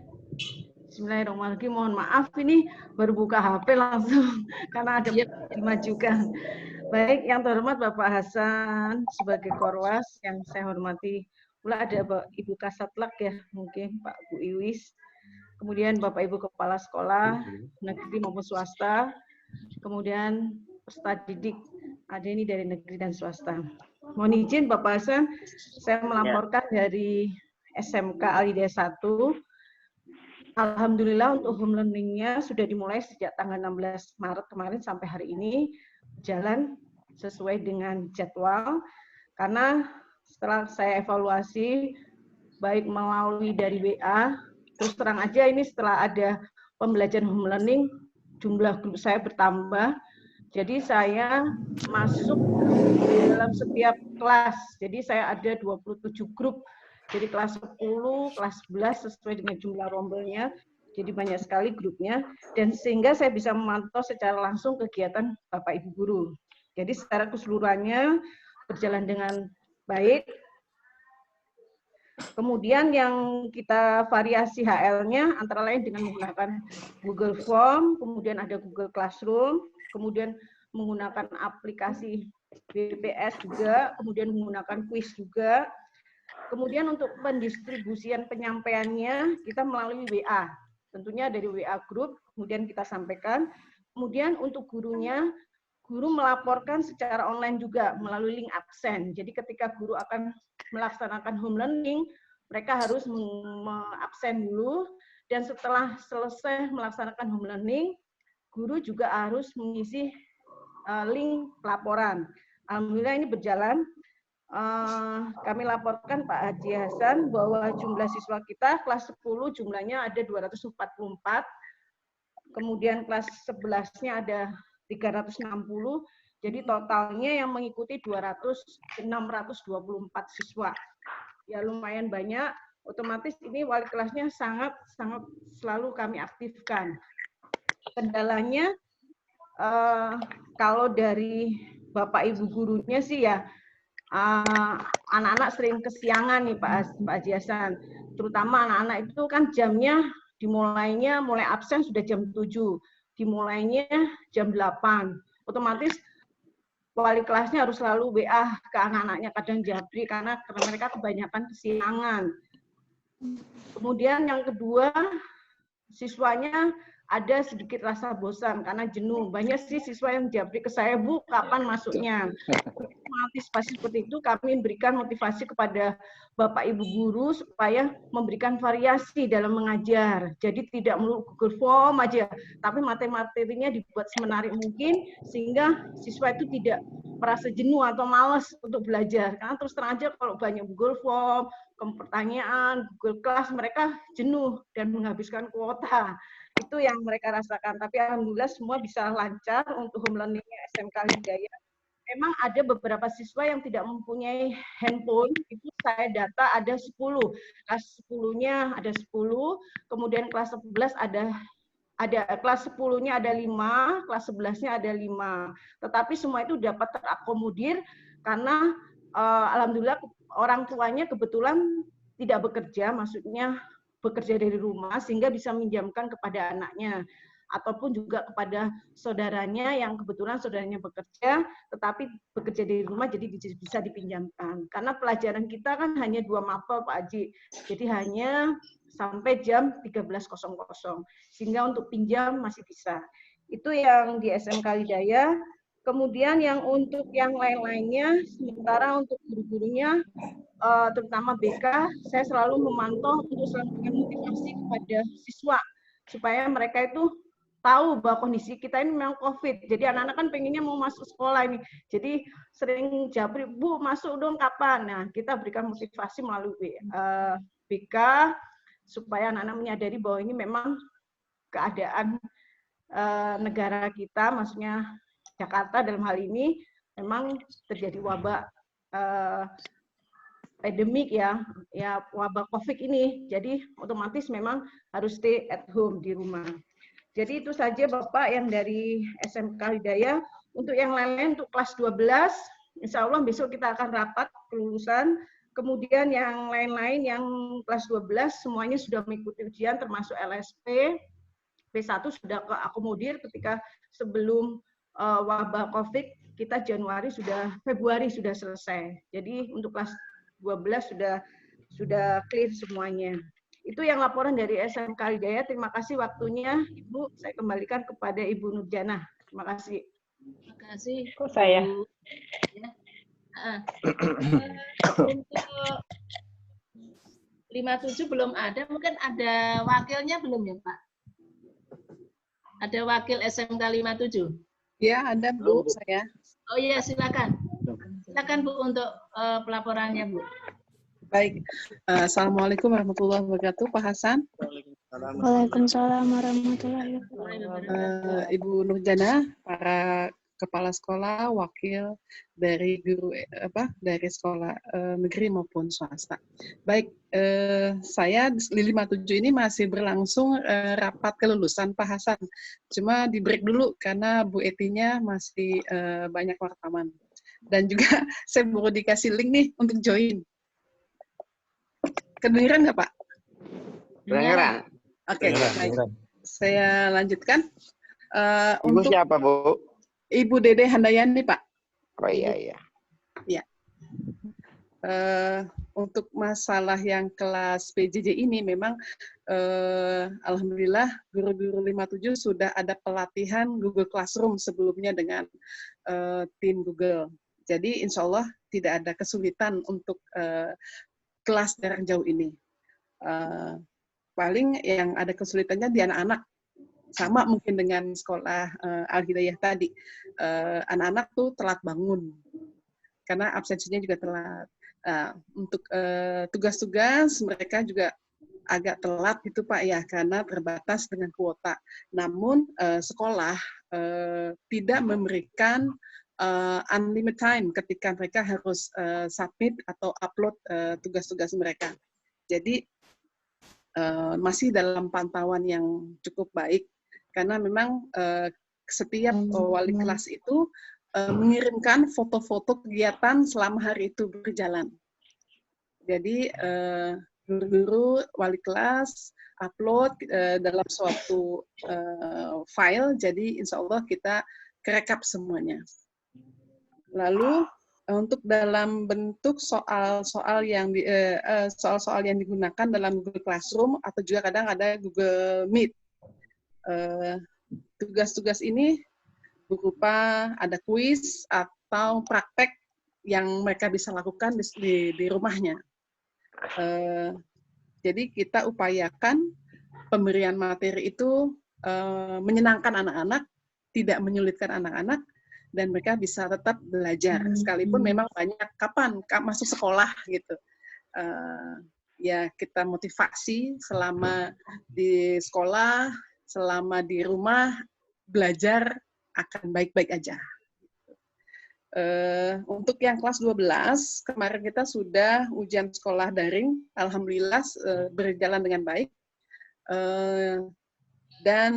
Bismillahirrahmanirrahim. Mohon maaf ini baru buka HP langsung karena ada dimajukan. Baik, yang terhormat Bapak Hasan sebagai Korwas yang saya hormati. Pula ada Ibu Kasatlak ya, mungkin Pak Bu Iwis. Kemudian Bapak Ibu Kepala Sekolah negeri maupun swasta. Kemudian peserta didik ada ini dari negeri dan swasta. Mohon izin Bapak Hasan, saya melaporkan dari SMK Al-Hidayah 1. Alhamdulillah untuk home learning-nya sudah dimulai sejak tanggal 16 Maret kemarin sampai hari ini jalan sesuai dengan jadwal. Karena setelah saya evaluasi baik melalui dari WA, terus terang aja ini setelah ada pembelajaran home learning jumlah grup saya bertambah. Jadi saya masuk dalam setiap kelas. Jadi saya ada 27 grup. Jadi kelas 10, kelas 11 sesuai dengan jumlah rombelnya. Jadi banyak sekali grupnya. Dan sehingga saya bisa memantau secara langsung kegiatan Bapak Ibu Guru. Jadi secara keseluruhannya berjalan dengan baik. Kemudian yang kita variasi HL-nya antara lain dengan menggunakan Google Form, kemudian ada Google Classroom, kemudian menggunakan aplikasi BPS juga, kemudian menggunakan quiz juga. Kemudian untuk pendistribusian penyampaiannya kita melalui WA, tentunya dari WA group, kemudian kita sampaikan. Kemudian untuk gurunya, guru melaporkan secara online juga melalui link absen. Jadi ketika guru akan melaksanakan home learning, mereka harus mengabsen dulu, dan setelah selesai melaksanakan home learning, guru juga harus mengisi link laporan. Alhamdulillah ini berjalan. Kami laporkan Pak Haji Hasan bahwa jumlah siswa kita kelas 10 jumlahnya ada 244, kemudian kelas 11-nya ada 360, jadi totalnya yang mengikuti 624 siswa. Ya lumayan banyak, otomatis ini wali kelasnya sangat selalu kami aktifkan. Kendalanya kalau dari Bapak Ibu gurunya sih ya, anak-anak sering kesiangan nih Pak Haji Hasan, terutama anak-anak itu kan jamnya mulai absen sudah jam 7, dimulainya jam 8, otomatis wali kelasnya harus selalu WA ke anak-anaknya, kadang jabri karena mereka kebanyakan kesiangan. Kemudian yang kedua, siswanya ada sedikit rasa bosan karena jenuh. Banyak sih siswa yang jabri ke saya, Bu, kapan masuknya? Mengantisipasi seperti itu, kami memberikan motivasi kepada Bapak Ibu guru supaya memberikan variasi dalam mengajar. Jadi tidak melulu Google Form aja, tapi materi-materinya dibuat semenarik mungkin sehingga siswa itu tidak merasa jenuh atau malas untuk belajar. Karena terus terang aja kalau banyak Google Form, pertanyaan, Google Class, mereka jenuh dan menghabiskan kuota. Itu yang mereka rasakan. Tapi alhamdulillah semua bisa lancar untuk home learning-nya SMK Al-Hidayah. Memang ada beberapa siswa yang tidak mempunyai handphone, itu saya data ada 10. Kelas 10-nya ada 10, kemudian kelas 11 ada kelas 10-nya ada 5, kelas 11-nya ada 5. Tetapi semua itu dapat terakomodir karena alhamdulillah orang tuanya kebetulan tidak bekerja, maksudnya bekerja dari rumah sehingga bisa minjamkan kepada anaknya ataupun juga kepada saudaranya yang kebetulan saudaranya bekerja tetapi bekerja dari rumah, jadi bisa dipinjamkan. Karena pelajaran kita kan hanya 2 mapel Pak Haji, jadi hanya sampai jam 13.00 sehingga untuk pinjam masih bisa. Itu yang di SMK Hidayah. Kemudian yang untuk yang lain-lainnya, sementara untuk guru-gurunya, terutama BK, saya selalu memantau untuk selalu memberikan motivasi kepada siswa supaya mereka itu tahu bahwa kondisi kita ini memang COVID. Jadi anak-anak kan pengennya mau masuk sekolah ini. Jadi sering japri, Bu, masuk dong kapan? Nah, kita berikan motivasi melalui BK supaya anak-anak menyadari bahwa ini memang keadaan negara kita, maksudnya Jakarta dalam hal ini memang terjadi wabah pandemik ya wabah COVID ini. Jadi otomatis memang harus stay at home di rumah. Jadi itu saja Bapak yang dari SMK Hidayah. Untuk yang lain-lain untuk kelas 12, insya Allah besok kita akan rapat kelulusan. Kemudian yang lain-lain yang kelas 12 semuanya sudah mengikuti ujian termasuk LSP. P1 sudah keakomodir ketika sebelum wabah COVID, kita Februari sudah selesai. Jadi untuk kelas 12 sudah clear semuanya. Itu yang laporan dari SMK Hidayah. Terima kasih waktunya, Ibu. Saya kembalikan kepada Ibu Nurjanah. Terima kasih. Terima kasih. Kok saya? Ya. Untuk 57 belum ada, mungkin ada wakilnya belum ya Pak? Ada wakil SMK 57? Ya, ada Bu, saya. Oh iya, silakan. Silakan Bu untuk pelaporannya Bu. Baik. Assalamualaikum warahmatullahi wabarakatuh, Pak Hasan. Waalaikumsalam warahmatullahi wabarakatuh. Ibu Nurjanah, para kepala sekolah, wakil dari guru dari sekolah negeri maupun swasta. Baik, saya di 57 ini masih berlangsung rapat kelulusan Pak Hasan. Cuma di break dulu karena Bu Etinya masih banyak wartawan. Dan juga saya baru dikasih link nih untuk join. Kedengeran nggak Pak? Kedengeran. Oke, baik. Saya lanjutkan. Ibu untuk siapa Bu? Ibu Dede Handayani, Pak. Oh iya. Ya. Untuk masalah yang kelas PJJ ini memang alhamdulillah guru-guru 57 sudah ada pelatihan Google Classroom sebelumnya dengan tim Google. Jadi insya Allah tidak ada kesulitan untuk kelas jarak jauh ini. Paling yang ada kesulitannya di anak-anak. Sama mungkin dengan sekolah Al-Hidayah tadi, anak-anak tuh telat bangun karena absensinya juga telat. Untuk tugas-tugas mereka juga agak telat gitu Pak ya, karena terbatas dengan kuota. Namun sekolah tidak memberikan unlimited time ketika mereka harus submit atau upload tugas-tugas mereka. Jadi masih dalam pantauan yang cukup baik. Karena memang setiap wali kelas itu mengirimkan foto-foto kegiatan selama hari itu berjalan. Jadi guru-guru wali kelas upload dalam suatu file, jadi insya Allah kita kerekap semuanya. Lalu untuk dalam bentuk soal-soal yang digunakan dalam Google Classroom atau juga kadang ada Google Meet. Tugas-tugas ini berupa ada kuis atau praktek yang mereka bisa lakukan di rumahnya. Jadi kita upayakan pemberian materi itu menyenangkan anak-anak, tidak menyulitkan anak-anak, dan mereka bisa tetap belajar. Sekalipun memang banyak kapan masuk sekolah gitu. Ya kita motivasi selama di sekolah, selama di rumah, belajar akan baik-baik aja. Untuk yang kelas 12, kemarin kita sudah ujian sekolah daring, alhamdulillah berjalan dengan baik. Dan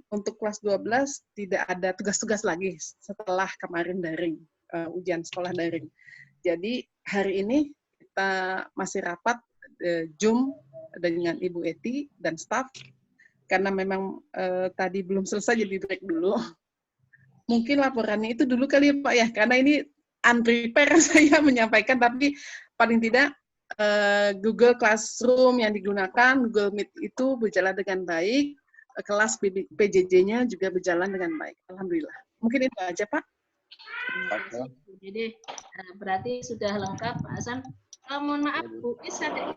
untuk kelas 12 tidak ada tugas-tugas lagi setelah kemarin daring, ujian sekolah daring. Jadi hari ini kita masih rapat Zoom dengan Ibu Eti dan staf, karena memang tadi belum selesai jadi break dulu. Mungkin laporannya itu dulu kali ya Pak ya, karena ini unprepare saya menyampaikan, tapi paling tidak Google Classroom yang digunakan, Google Meet itu berjalan dengan baik. kelas PJJ-nya juga berjalan dengan baik. Alhamdulillah. Mungkin itu aja, Pak. Jadi berarti sudah lengkap, Pak Hasan. Mohon maaf, Bu Is ada?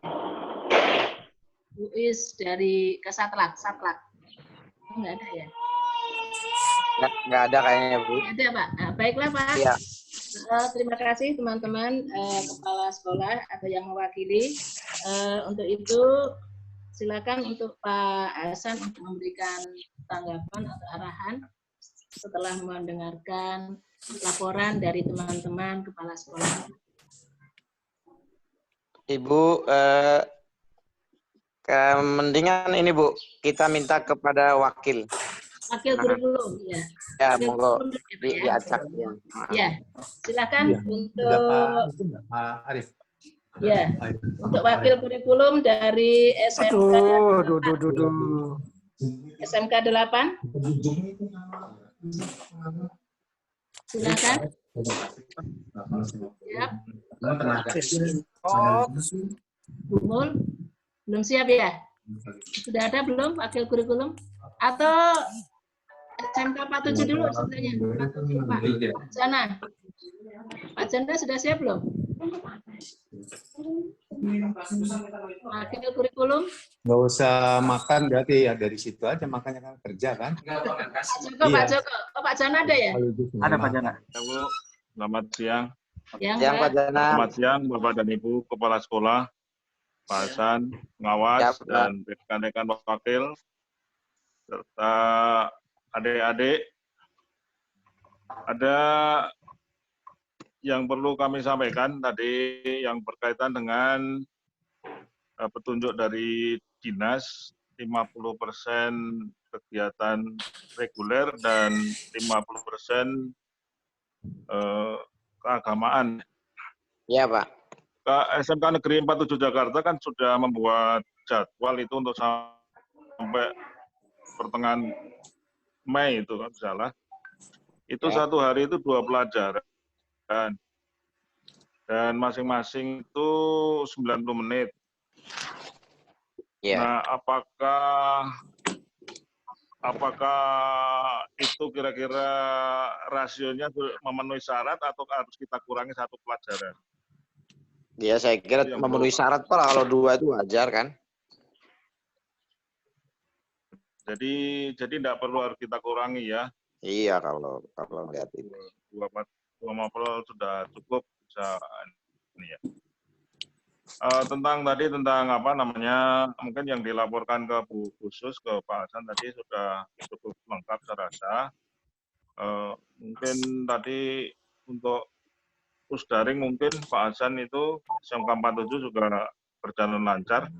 Bu Is dari Kesatlak, Satlak. Enggak ada ya? Nggak ada kayaknya, Bu. Nggak ada, Pak. Nah, baiklah, Pak. Iya. Terima kasih teman-teman kepala sekolah atau yang mewakili. Untuk itu silakan untuk Pak Hasan untuk memberikan tanggapan atau arahan setelah mendengarkan laporan dari teman-teman kepala sekolah. Ibu, mendingan ini Bu, kita minta kepada wakil. Wakil kurikulum, ya. Ya, monggo diacak. Ya, silakan untuk Pak Arif. ya untuk wakil kurikulum dari SMK SMK 8. Silakan. Siap. Bumul, belum siap ya? Sudah ada belum wakil kurikulum? Atau SMK 47 dulu sebenarnya? Pak Jana. Pak Jana sudah siap belum? Wakil kurikulum? Nggak usah makan berarti ya dari situ aja, makanya kan kerja kan. Pak Joko. Oh, Pak Jana ada ya? Ada Pak Jana. Bu, selamat siang. Siang Pak Jana. Selamat siang Bapak dan Ibu Kepala Sekolah, Pak Hasan, pengawas, dan rekan-rekan wakil, serta adik-adik. Ada yang perlu kami sampaikan tadi yang berkaitan dengan petunjuk dari dinas 50% kegiatan reguler dan 50% keagamaan. Iya, Pak. SMK Negeri 47 Jakarta kan sudah membuat jadwal itu untuk sampai pertengahan Mei itu kan salah. Itu satu hari itu 2 pelajaran. Dan masing-masing itu 90 menit. Yeah. Nah, apakah itu kira-kira rasionya memenuhi syarat atau harus kita kurangi 1 pelajaran? Ya, saya kira memenuhi syarat Pak, kalau 2 itu wajar kan? Jadi tidak perlu harus kita kurangi ya? Iya, kalau lihat itu. 2 mapel sudah cukup bisa ini ya. Tentang apa namanya, mungkin yang dilaporkan ke Bu khusus ke Pak Hasan tadi sudah cukup lengkap saya rasa. Mungkin tadi untuk pusdaring mungkin Pak Hasan itu SMK 47 juga berjalan lancar,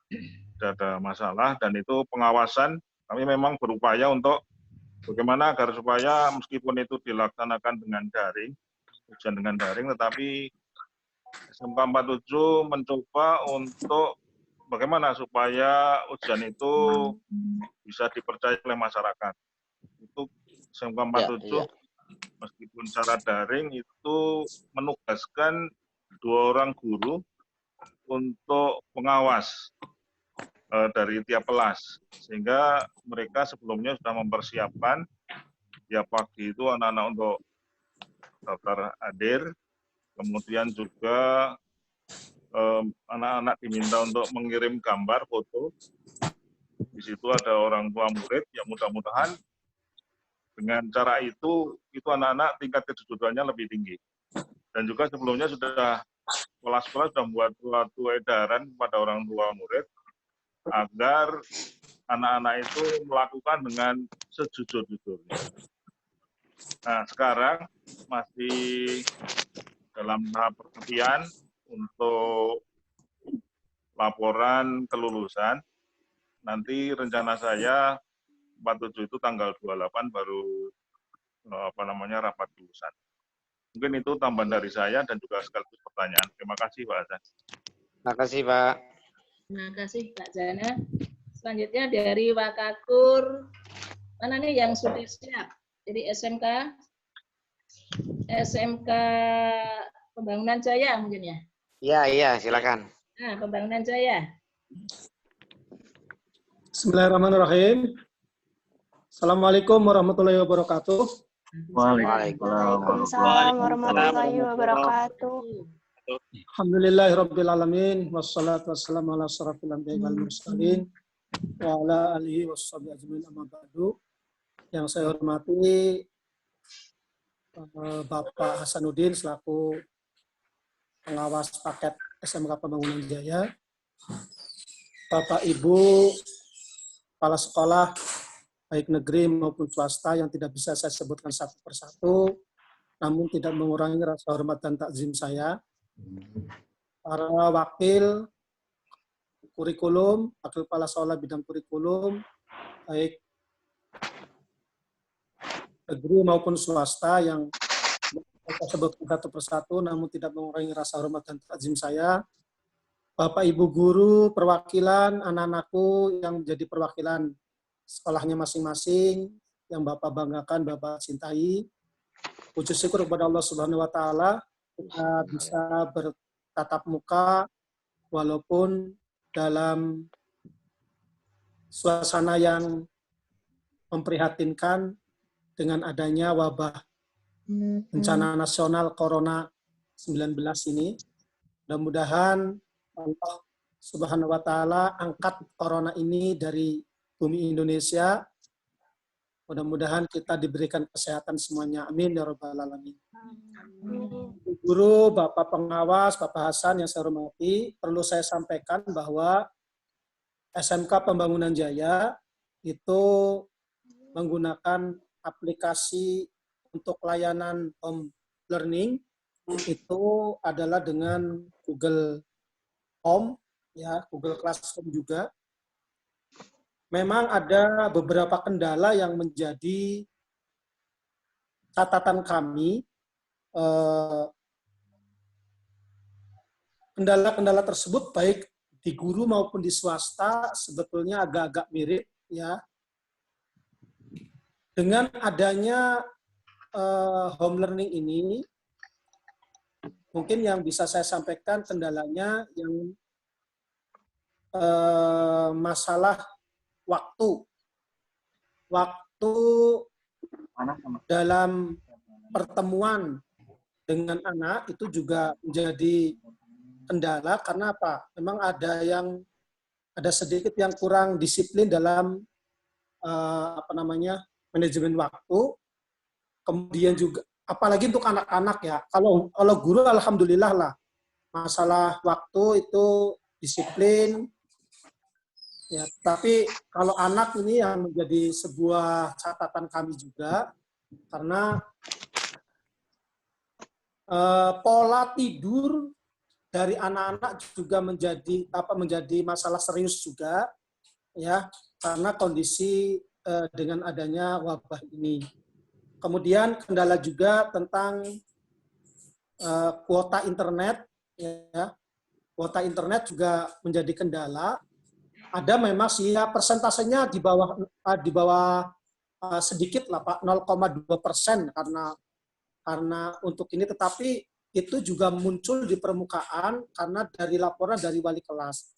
tidak ada masalah, dan itu pengawasan kami memang berupaya untuk bagaimana agar supaya meskipun itu dilaksanakan dengan daring, ujian dengan daring, tetapi SMK 47 mencoba untuk bagaimana supaya ujian itu bisa dipercaya oleh masyarakat. Itu SMK 47 meskipun secara daring itu menugaskan 2 orang guru untuk pengawas dari tiap kelas, sehingga mereka sebelumnya sudah mempersiapkan tiap pagi itu anak-anak untuk daftar hadir, kemudian juga anak-anak diminta untuk mengirim gambar, foto. Di situ ada orang tua murid yang mudah-mudahan dengan cara itu anak-anak tingkat kejujurannya lebih tinggi. Dan juga sebelumnya sudah sekolah-sekolah sudah membuat suatu edaran kepada orang tua murid agar anak-anak itu melakukan dengan sejujur-jujurnya. Nah, sekarang masih dalam tahap penelitian untuk laporan kelulusan. Nanti rencana saya 47 itu tanggal 28 baru rapat kelulusan. Mungkin itu tambahan dari saya dan juga sekaligus pertanyaan. Terima kasih Pak Hasan. Terima kasih Pak. Terima kasih Pak Jana. Selanjutnya dari Wakakur, mana nih yang sudah siap? Jadi SMK Pembangunan Jaya mungkin ya? Iya, silakan. Nah, Pembangunan Jaya. Bismillahirrahmanirrahim. Assalamualaikum warahmatullahi wabarakatuh. Waalaikumsalam warahmatullahi wabarakatuh. Alhamdulillahirabbil alamin wassalatu wassalamu ala asyrafil anbiya'i wal mursalin wa ala alihi washabihi ajmain amma ba'du. Yang saya hormati Bapak Hasanuddin selaku pengawas paket SMK Pembangunan Jaya, Bapak Ibu kepala sekolah baik negeri maupun swasta yang tidak bisa saya sebutkan satu persatu, namun tidak mengurangi rasa hormat dan takzim saya, para wakil kurikulum, wakil kepala sekolah bidang kurikulum, baik negeri maupun swasta yang saya sebutkan satu persatu, namun tidak mengurangi rasa hormat dan takzim saya, Bapak Ibu guru, perwakilan anak-anakku yang menjadi perwakilan sekolahnya masing-masing, yang Bapak banggakan, Bapak cintai. Puji syukur kepada Allah Subhanahu wa Ta'ala, kita bisa bertatap muka walaupun dalam suasana yang memprihatinkan dengan adanya wabah bencana nasional Corona 19 ini. Mudah-mudahan Allah Subhanahu wa Ta'ala angkat Corona ini dari bumi Indonesia. Mudah-mudahan kita diberikan kesehatan semuanya. Amin ya rabbal alamin. Guru, Bapak pengawas, Bapak Hasan yang saya hormati, perlu saya sampaikan bahwa SMK Pembangunan Jaya itu menggunakan aplikasi untuk layanan home learning itu adalah dengan Google Home, ya, Google Classroom juga. Memang ada beberapa kendala yang menjadi catatan kami. Kendala-kendala tersebut baik di guru maupun di swasta sebetulnya agak-agak mirip, ya. Dengan adanya home learning ini, mungkin yang bisa saya sampaikan kendalanya yang masalah waktu dalam pertemuan dengan anak itu juga menjadi kendala. Karena apa? Memang ada sedikit yang kurang disiplin dalam manajemen waktu. Kemudian juga apalagi untuk anak-anak, ya. Kalau guru alhamdulillah lah, masalah waktu itu disiplin. Ya, tapi kalau anak ini yang menjadi sebuah catatan kami juga, karena pola tidur dari anak-anak juga menjadi masalah serius juga, ya, karena kondisi dengan adanya wabah ini. Kemudian kendala juga tentang kuota internet, ya, kuota internet juga menjadi kendala. Ada memang sih ya persentasenya di bawah sedikit lah Pak, 0,2% karena untuk ini, tetapi itu juga muncul di permukaan karena dari laporan dari wali kelas.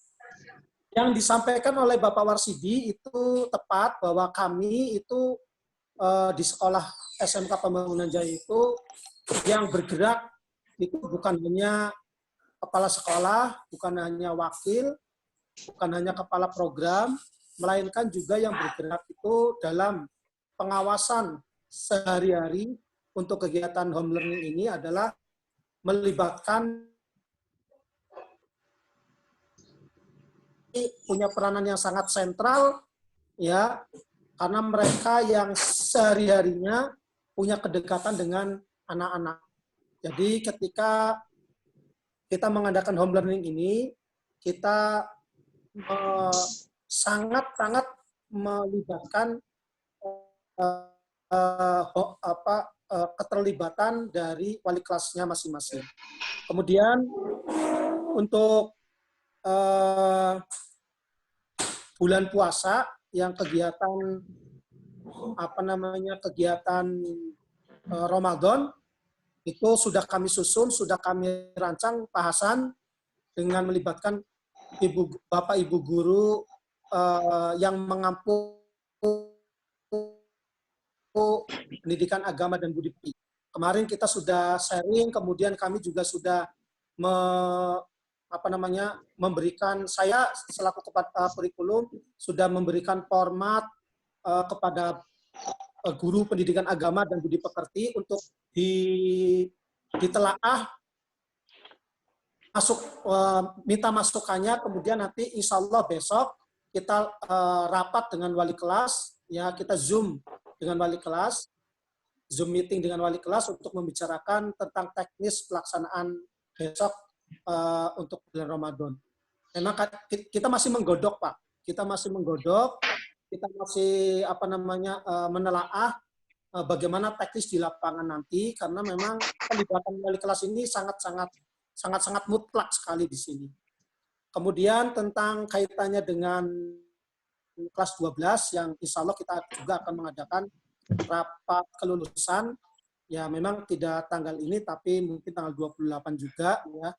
Yang disampaikan oleh Bapak Warsidi itu tepat bahwa kami itu di sekolah SMK Pembangunan Jaya itu yang bergerak itu bukan hanya kepala sekolah, bukan hanya wakil, bukan hanya kepala program, melainkan juga yang bergerak itu dalam pengawasan sehari-hari untuk kegiatan home learning ini adalah melibatkan punya peranan yang sangat sentral, ya, karena mereka yang sehari-harinya punya kedekatan dengan anak-anak. Jadi ketika kita mengadakan home learning ini, kita sangat-sangat melibatkan keterlibatan dari wali kelasnya masing-masing. Kemudian untuk bulan puasa yang kegiatan kegiatan Ramadan itu sudah kami susun, sudah kami rancang Pak Hasan dengan melibatkan Bapak Ibu guru yang mengampu Pendidikan Agama dan Budi Pekerti. Kemarin kita sudah sharing, kemudian kami juga sudah memberikan, saya selaku kepala kurikulum sudah memberikan format kepada guru pendidikan agama dan budi pekerti untuk ditelaah minta masukannya, kemudian nanti insya Allah besok kita rapat dengan wali kelas, ya kita Zoom dengan wali kelas, Zoom meeting dengan wali kelas untuk membicarakan tentang teknis pelaksanaan besok untuk bulan Ramadan. Memang kita masih menggodok, Pak. Kita masih menggodok, kita masih menelaah bagaimana teknis di lapangan nanti, karena memang pelibatan wali kelas ini sangat mutlak sekali di sini. Kemudian tentang kaitannya dengan kelas 12 yang insya Allah kita juga akan mengadakan rapat kelulusan, ya memang tidak tanggal ini tapi mungkin tanggal 28 juga, ya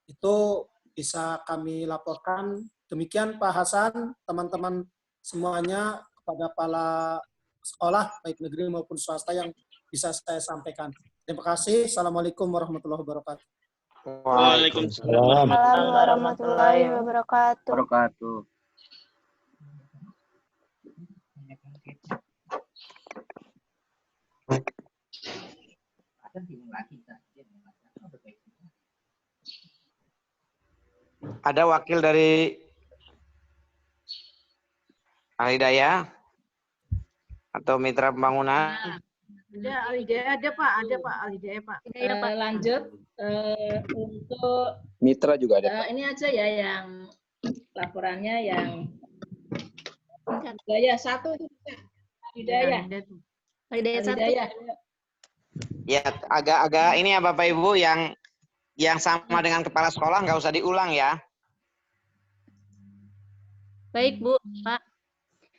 itu bisa kami laporkan. Demikian Pak Hasan, teman-teman semuanya, kepada kepala sekolah baik negeri maupun swasta yang bisa saya sampaikan. Terima kasih. Assalamualaikum warahmatullahi wabarakatuh. Waalaikumsalam warahmatullahi wabarakatuh. Ada wakil dari Al-Hidayah atau Mitra Pembangunan? Ada Al-Hidayah, ada Pak Al-Hidayah Pak. Lanjut untuk Mitra juga ada. ini aja ya yang laporannya yang Hidayah 1 itu Hidayah. Hidayah 1. Ya, agak ini ya Bapak Ibu yang sama dengan kepala sekolah nggak usah diulang ya. Baik Bu, Pak.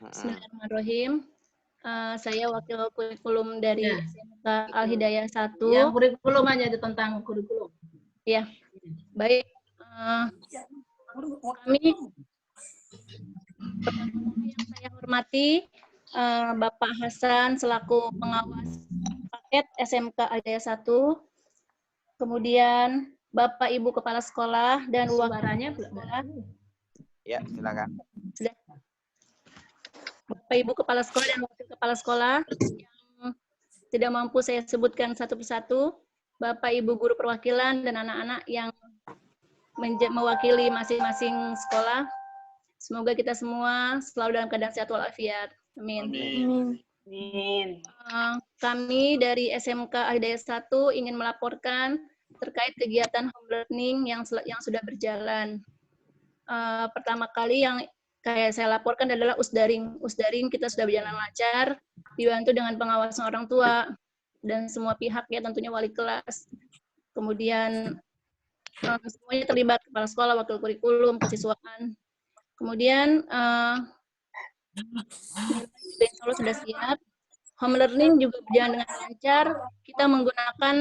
Bismillahirrahmanirrahim. Saya wakil kurikulum dari SMK Al-Hidayah 1. Yang kurikulum aja itu tentang kurikulum. Ya, baik. Kami yang saya hormati Bapak Hasan selaku pengawas paket SMK Al-Hidayah 1. Kemudian Bapak Ibu Kepala Sekolah dan wakilnya Ya, silakan. Sudah. Bapak Ibu Kepala Sekolah dan Wakil Kepala Sekolah yang tidak mampu saya sebutkan satu persatu, Bapak Ibu Guru Perwakilan dan anak-anak yang mewakili masing-masing sekolah, semoga kita semua selalu dalam keadaan sehat walafiat. Amin. Amin. Kami dari SMK Al-Hidayah 1 ingin melaporkan terkait kegiatan home learning yang sudah berjalan. Pertama kali yang kayak saya laporkan adalah Usdaring. Usdaring kita sudah berjalan lancar, dibantu dengan pengawasan orang tua dan semua pihak ya, tentunya wali kelas. Kemudian semuanya terlibat, kepala sekolah, wakil kurikulum, kesiswaan. Kemudian insya Allah sudah siap. Home learning juga berjalan dengan lancar. Kita menggunakan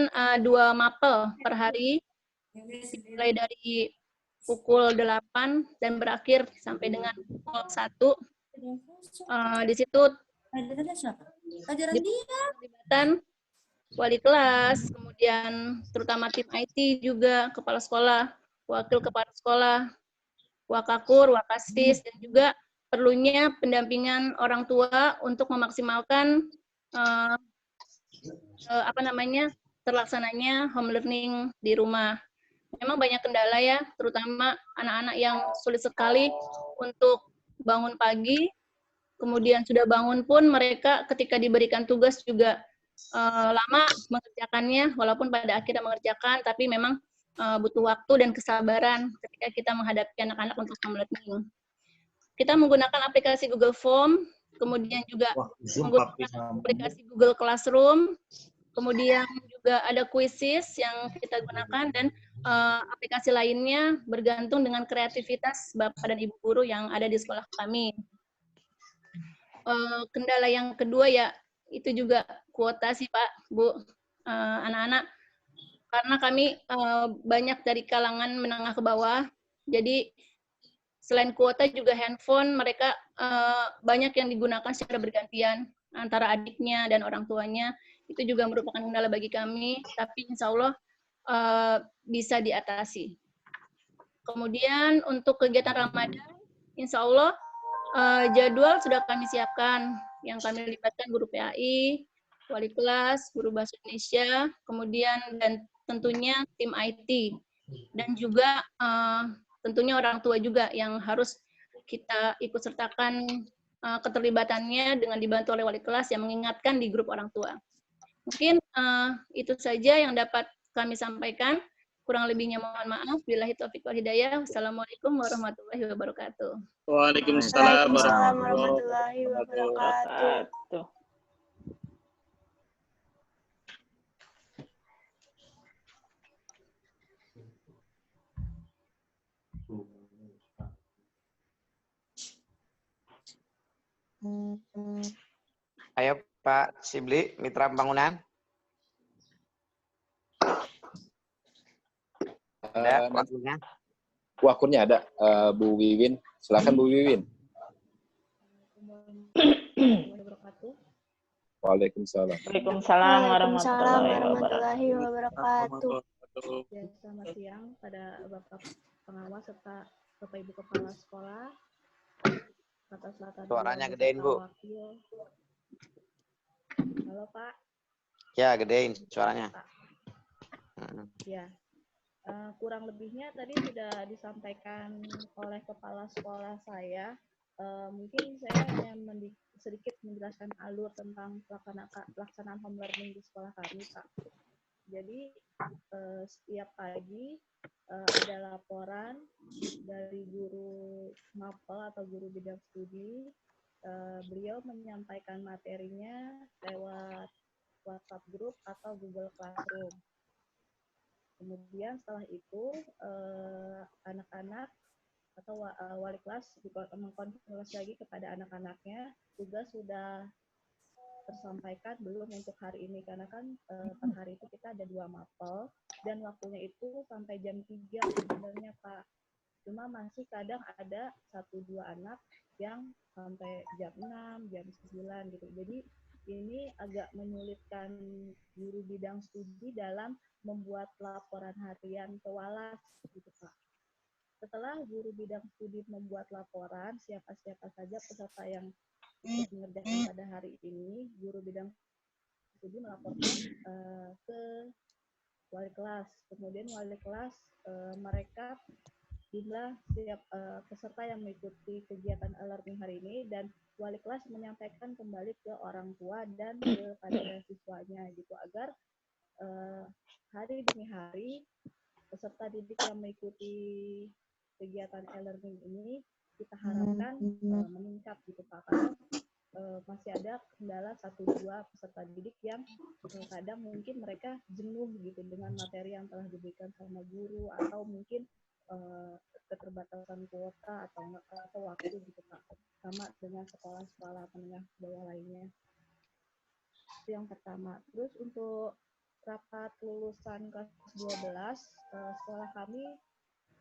2 mapel per hari, mulai dari pukul 8 dan berakhir sampai dengan pukul 1. Di situ pelibatan wali kelas, kemudian terutama tim IT juga, kepala sekolah, wakil kepala sekolah, wakakur, wakasis, dan juga perlunya pendampingan orang tua untuk memaksimalkan terlaksananya home learning di rumah. Memang banyak kendala ya, terutama anak-anak yang sulit sekali untuk bangun pagi, kemudian sudah bangun pun mereka ketika diberikan tugas juga lama mengerjakannya, walaupun pada akhirnya mengerjakan, tapi memang butuh waktu dan kesabaran ketika kita menghadapi anak-anak untuk home learning. Kita menggunakan aplikasi Google Form, kemudian juga menggunakan aplikasi Google Classroom, kemudian juga ada quizzes yang kita gunakan, dan aplikasi lainnya bergantung dengan kreativitas Bapak dan Ibu guru yang ada di sekolah kami. Kendala yang kedua ya, itu juga kuota sih Pak, Bu, anak-anak. Karena kami banyak dari kalangan menengah ke bawah, jadi selain kuota juga handphone, mereka banyak yang digunakan secara bergantian. antara adiknya dan orang tuanya, itu juga merupakan kendala bagi kami, tapi insya Allah bisa diatasi. Kemudian untuk kegiatan Ramadan, insya Allah jadwal sudah kami siapkan, yang kami libatkan guru PAI, wali kelas, guru bahasa Indonesia, kemudian dan tentunya tim IT, dan juga tentunya orang tua juga yang harus kita ikut sertakan keterlibatannya dengan dibantu oleh wali kelas yang mengingatkan di grup orang tua. Mungkin itu saja yang dapat kami sampaikan. Kurang lebihnya mohon maaf. Billahi taufiq wal hidayah. Wassalamualaikum warahmatullahi wabarakatuh. Waalaikumsalam warahmatullahi wabarakatuh. Ayo Pak Sibli, Mitra Pembangunan. Ada wakunnya? Wakunnya ada, Bu Wiwin. Silakan Bu Wiwin. Waalaikumsalam. Waalaikumsalam warahmatullahi wabarakatuh. Ya, selamat siang pada Bapak pengawas serta Bapak Ibu kepala sekolah. Atas latar Suaranya gedein, Bu. Wakil. Halo Pak. Ya, gedein suaranya. Ya. Kurang lebihnya tadi sudah disampaikan oleh kepala sekolah saya. Mungkin saya hanya sedikit menjelaskan alur tentang pelaksanaan home learning di sekolah kami, Pak. Jadi setiap pagi ada laporan dari guru mapel atau guru bidang studi. Beliau menyampaikan materinya lewat WhatsApp group atau Google Classroom. Kemudian setelah itu anak-anak atau wali kelas mengkonfirmasi lagi kepada anak-anaknya tugas sudah tersampaikan belum untuk hari ini, karena kan per hari itu kita ada 2 mapel dan waktunya itu sampai jam 3 sebenarnya Pak. Cuma masih kadang ada 1-2 anak yang sampai jam 6, jam 9 gitu. Jadi ini agak menyulitkan guru bidang studi dalam membuat laporan harian ke Walas gitu Pak. Setelah guru bidang studi membuat laporan, siapa-siapa saja peserta yang mengerjakan pada hari ini, guru bidang studi melaporkan ke wali kelas. Kemudian wali kelas merekap jumlah setiap peserta yang mengikuti kegiatan e-learning hari ini, dan wali kelas menyampaikan kembali ke orang tua dan kepada siswanya gitu, agar hari demi hari peserta didik yang mengikuti kegiatan e-learning ini kita harapkan meningkat gitu Pak, karena masih ada kendala 1-2 peserta didik yang kadang mungkin mereka jenuh gitu dengan materi yang telah diberikan sama guru, atau mungkin keterbatasan kuota atau waktu gitu Pak, sama dengan sekolah-sekolah menengah bawah lainnya. Itu yang pertama. Terus untuk rapat lulusan kelas 12 sekolah kami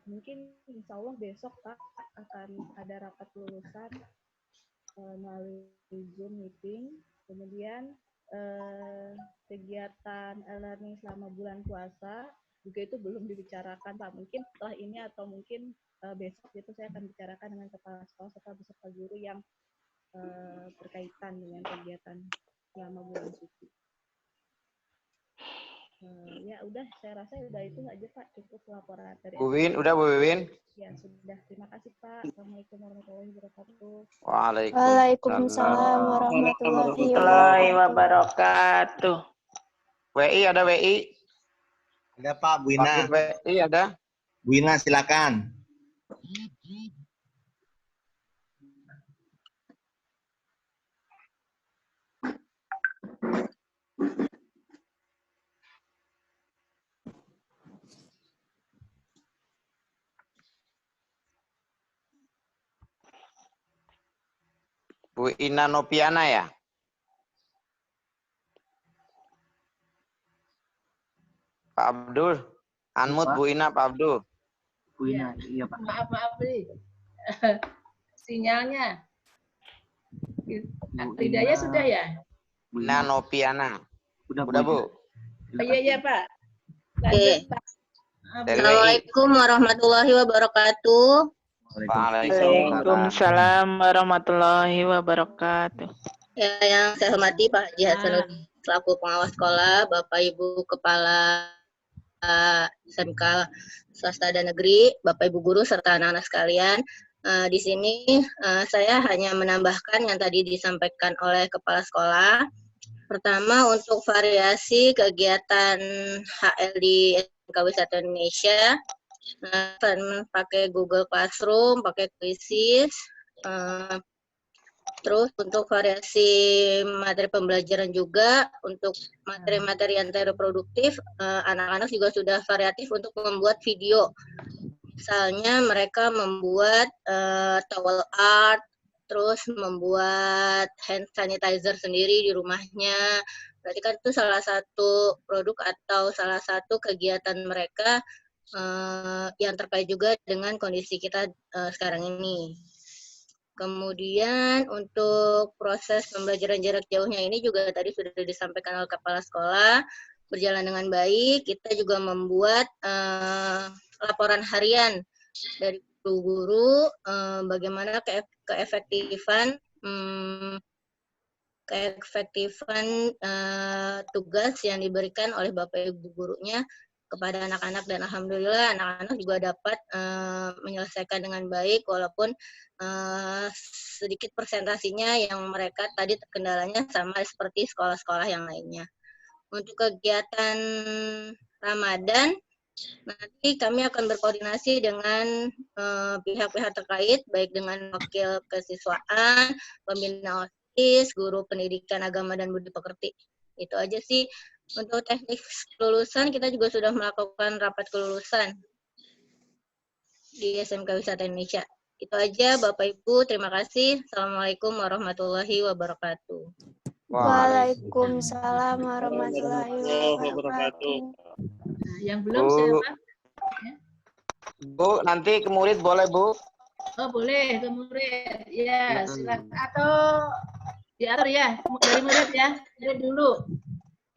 mungkin insya Allah besok Pak akan ada rapat lulusan melalui Zoom meeting. Kemudian kegiatan e-learning selama bulan puasa juga itu belum dibicarakan Pak. Mungkin setelah ini atau mungkin besok itu saya akan bicarakan dengan kepala sekolah serta beserta guru yang berkaitan dengan kegiatan selama bulan suci. Ya udah, saya rasa udah itu aja Pak, cukup laporan dari Bu Wiwin, udah Bu Wiwin? Ya sudah, terima kasih Pak. Assalamualaikum warahmatullahi wabarakatuh. Waalaikumsalam warahmatullahi wabarakatuh. WI ada WI? Ada Pak, Bu Ina. WI ada? Bu Ina silakan. Bu Ina Nopiana ya? Pak Abdul, unmute Bu Ina, Pak Abdul. Bu Ina, iya Pak. Maaf nih, sinyalnya. Hidayah sudah ya? Nopiana. Udah, Bu. Oh, iya Pak. Oke. Lanjut Pak. Assalamualaikum warahmatullahi wabarakatuh. Waalaikumsalam warahmatullahi wabarakatuh. Ya, yang saya hormati Pak Haji Hasanuddin selaku pengawas sekolah, Bapak Ibu Kepala SMK swasta dan negeri, Bapak Ibu guru serta anak-anak sekalian. Di sini saya hanya menambahkan yang tadi disampaikan oleh kepala sekolah. Pertama, untuk variasi kegiatan HL di SMK Wisata Indonesia, pakai Google Classroom, pakai Quizzes. Terus untuk variasi materi pembelajaran juga, untuk materi-materi yang terproduktif, anak-anak juga sudah variatif untuk membuat video. Misalnya mereka membuat towel art, terus membuat hand sanitizer sendiri di rumahnya. Berarti kan itu salah satu produk atau salah satu kegiatan mereka yang terkait juga dengan kondisi kita sekarang ini. Kemudian untuk proses pembelajaran jarak jauhnya ini juga tadi sudah disampaikan oleh kepala sekolah, berjalan dengan baik. Kita juga membuat laporan harian dari guru bagaimana keefektifan tugas yang diberikan oleh Bapak Ibu gurunya kepada anak-anak, dan alhamdulillah anak-anak juga dapat menyelesaikan dengan baik walaupun sedikit persentasinya yang mereka tadi terkendalanya sama seperti sekolah-sekolah yang lainnya. Untuk kegiatan Ramadan nanti kami akan berkoordinasi dengan pihak-pihak terkait, baik dengan wakil kesiswaan, pembina OSIS, guru pendidikan agama dan budi pekerti. Itu aja sih. Untuk teknik kelulusan kita juga sudah melakukan rapat kelulusan di SMK Wisata Indonesia. Itu aja Bapak Ibu, terima kasih. Assalamualaikum warahmatullahi wabarakatuh. Waalaikumsalam warahmatullahi wabarakatuh. Nah, yang belum siapa? Bu, nanti ke murid boleh Bu? Oh boleh, ke murid. Ya, silakan. Atau diatur ya, dari murid ya. Murid dulu.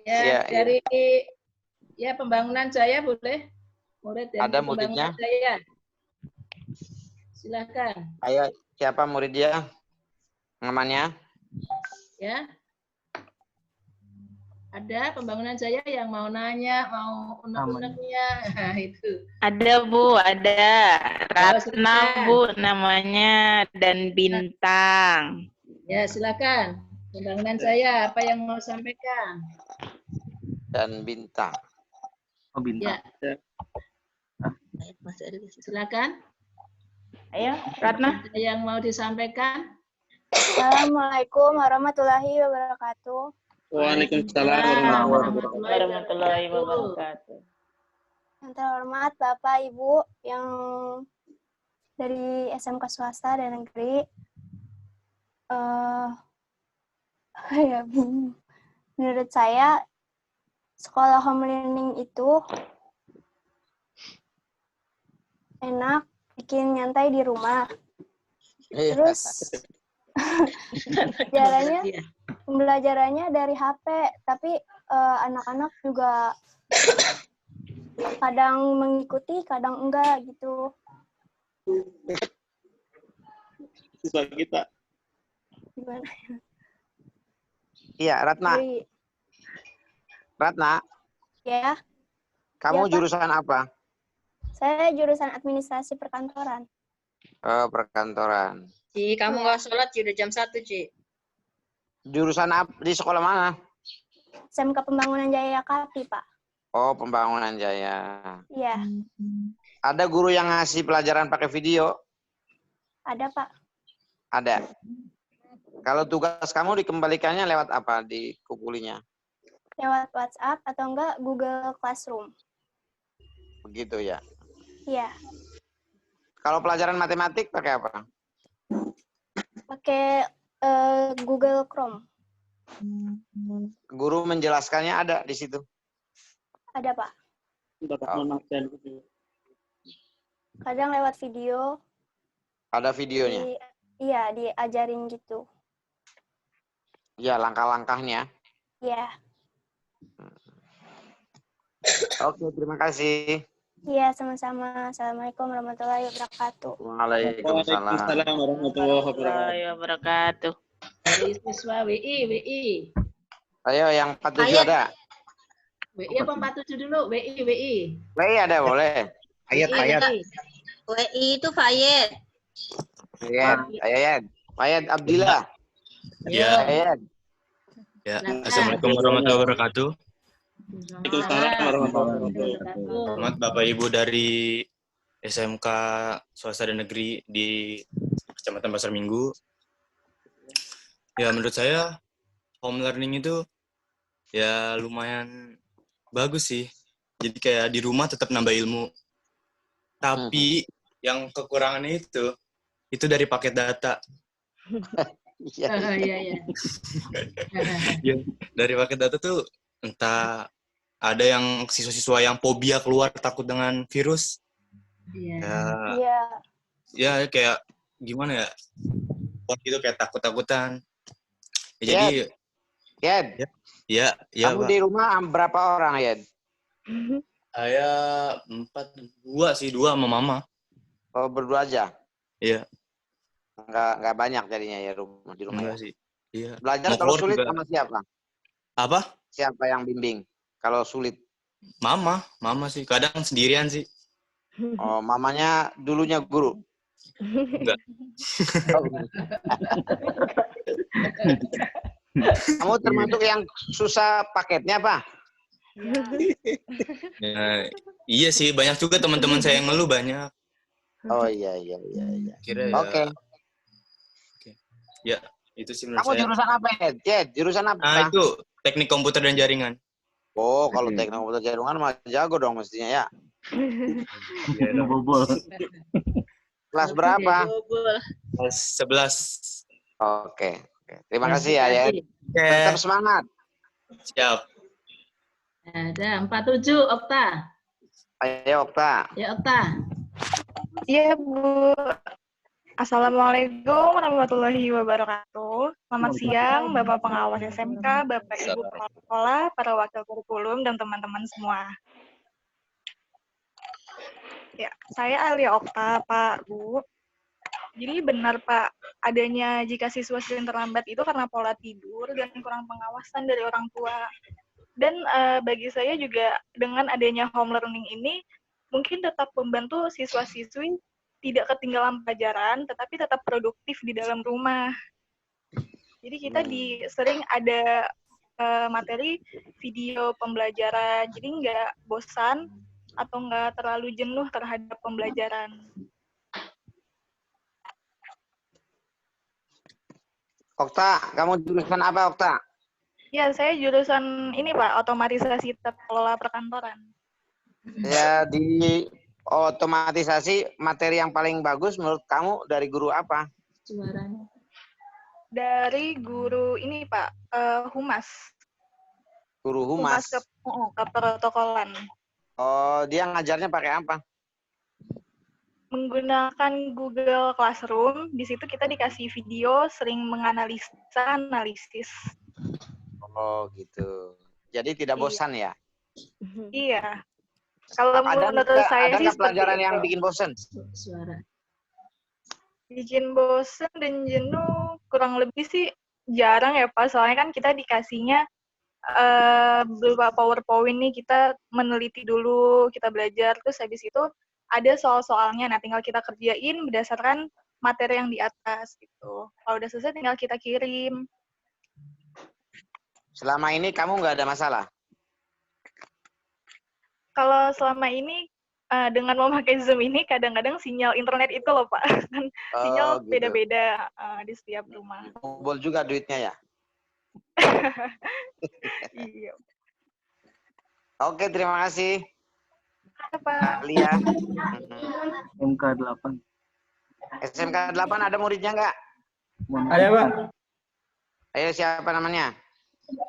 Ya, dari ya Pembangunan Jaya boleh. Murid dari ada muridnya? Jaya. Silakan. Ayo, siapa muridnya? Namanya? Ya. Ada Pembangunan Jaya yang mau nanya, mau unek-uneknya. Nah, itu. Ada Bu, ada. Ratna Bu namanya, dan Bintang. Ya, silakan. Pembangunan Jaya, apa yang mau sampaikan? Dan Bintang. Oh, Bintang. Ya. Silakan. Ayo, Ratna. Ada yang mau disampaikan? Assalamualaikum warahmatullahi wabarakatuh. Waalaikumsalam warahmatullahi wabarakatuh. Yang terhormat Bapak Ibu yang dari SMK swasta dan negeri. Menurut saya sekolah home learning itu enak, bikin nyantai di rumah. Terus pembelajarannya dari HP, tapi anak-anak juga kadang mengikuti, kadang enggak gitu. Siswa kita. Gimana? Iya, Ratna. Ratna. Ya. Kamu ya, jurusan apa? Saya jurusan administrasi perkantoran. Oh, perkantoran. Ci, kamu nggak sholat, Ci, udah jam 1, Ci. Jurusan apa? Di sekolah mana? SMK Pembangunan Jaya Kapti, Pak. Oh, Pembangunan Jaya. Iya. Ada guru yang ngasih pelajaran pakai video? Ada, Pak. Ada. Kalau tugas kamu dikembalikannya lewat apa? Dikukulinya? Lewat WhatsApp atau enggak Google Classroom. Begitu ya? Iya. Kalau pelajaran matematik pakai apa? Pakai Google Chrome. Guru menjelaskannya ada di situ? Ada, Pak. Kadang lewat video. Ada videonya? Iya, diajarin gitu. Ya, langkah-langkahnya. Iya. Oke, terima kasih. Iya, sama-sama. Assalamualaikum warahmatullahi wabarakatuh. Waalaikumsalam. Waalaikumsalam warahmatullahi wabarakatuh. Dari siswa WI. Ayo, yang 47 ada? WI apa 47 dulu? WI. WI ada, boleh. Ayat. WI itu Fayed. Ayat Abdillah. Ya. Ayat. Ya. Assalamualaikum warahmatullahi wabarakatuh. Waalaikumsalam warahmatullahi wabarakatuh. Selamat Bapak Ibu dari SMK Swasta dan Negeri di Kecamatan Pasar Minggu. Ya, menurut saya home learning itu ya lumayan bagus sih. Jadi kayak di rumah tetap nambah ilmu. Tapi yang kekurangannya itu dari paket data. Iya. Ya, dari paket data tuh entah ada yang siswa-siswa yang fobia keluar takut dengan virus. Iya. Ya kayak gimana ya? Waktu itu kayak takut-takutan. Ya, jadi Ya, kamu Pak. di rumah berapa orang, Yed? Saya 2 sama mama. Oh, berdua aja? Iya. Nggak banyak jadinya ya di rumah. Enggak sih. Iya. Belajar Mau kalau keluar sulit juga. sama siapa? Apa? Siapa yang bimbing? Kalau sulit. Mama sih. Kadang sendirian sih. Oh, mamanya dulunya guru. Enggak. Kamu termasuk yang susah paketnya, Pak? Ya, iya sih, banyak juga teman-teman saya yang ngeluh banyak. Oh iya. Kira ya. Oke. Ya, itu sih menurut Kamu saya. jurusan apa, Yed? Jurusan apa? Itu teknik komputer dan jaringan. Oh, kalau teknik komputer jaringan mah jago dong mestinya ya. Iya, bobol. Kelas berapa? Kelas 11. Oke. Terima kasih ya, Yed. Tetap semangat. Siap. Ada 47 Okta. Ayo, Okta. Ya, Okta. Iya, Bu. Assalamualaikum warahmatullahi wabarakatuh. Selamat siang, Bapak Pengawas SMK, Bapak Ibu Kepala Sekolah, para wakil kurikulum, dan teman-teman semua. Ya, saya Alia Okta, Pak, Bu. Jadi benar, Pak, adanya jika siswa sering terlambat itu karena pola tidur dan kurang pengawasan dari orang tua. Dan bagi saya juga dengan adanya home learning ini, mungkin tetap membantu siswa-siswi tidak ketinggalan pelajaran, tetapi tetap produktif di dalam rumah. Jadi kita sering ada materi video pembelajaran, jadi nggak bosan atau nggak terlalu jenuh terhadap pembelajaran. Okta, kamu jurusan apa, Okta? Ya, saya jurusan ini, Pak, otomatisasi tata kelola perkantoran. Ya, di otomatisasi materi yang paling bagus menurut kamu dari guru apa? Suaranya. Dari guru ini, Pak, Humas. Guru Humas? Ke protokolan. Oh, dia ngajarnya pakai apa? Menggunakan Google Classroom. Di situ kita dikasih video, sering analisis. Oh, gitu. Jadi tidak bosan ya? Iya. Kalau menurut saya ada sih pelajaran yang itu. bikin bosan? Suara. Bikin bosan dan jenuh kurang lebih sih jarang ya, Pak. Soalnya kan kita dikasihnya berupa PowerPoint nih, kita meneliti dulu, kita belajar, terus habis itu ada soal-soalnya. Nah, tinggal kita kerjain berdasarkan materi yang di atas gitu. Kalau udah selesai tinggal kita kirim. Selama ini kamu nggak ada masalah? Kalau selama ini dengan memakai Zoom ini kadang-kadang sinyal internet itu loh, Pak. Kan sinyal gitu. beda-beda di setiap rumah. Bobol juga duitnya ya? Iya. Oke, terima kasih. Apa? Lia. SMK 8. SMK 8 ada muridnya nggak? Ada, Pak. Ayo, siapa namanya?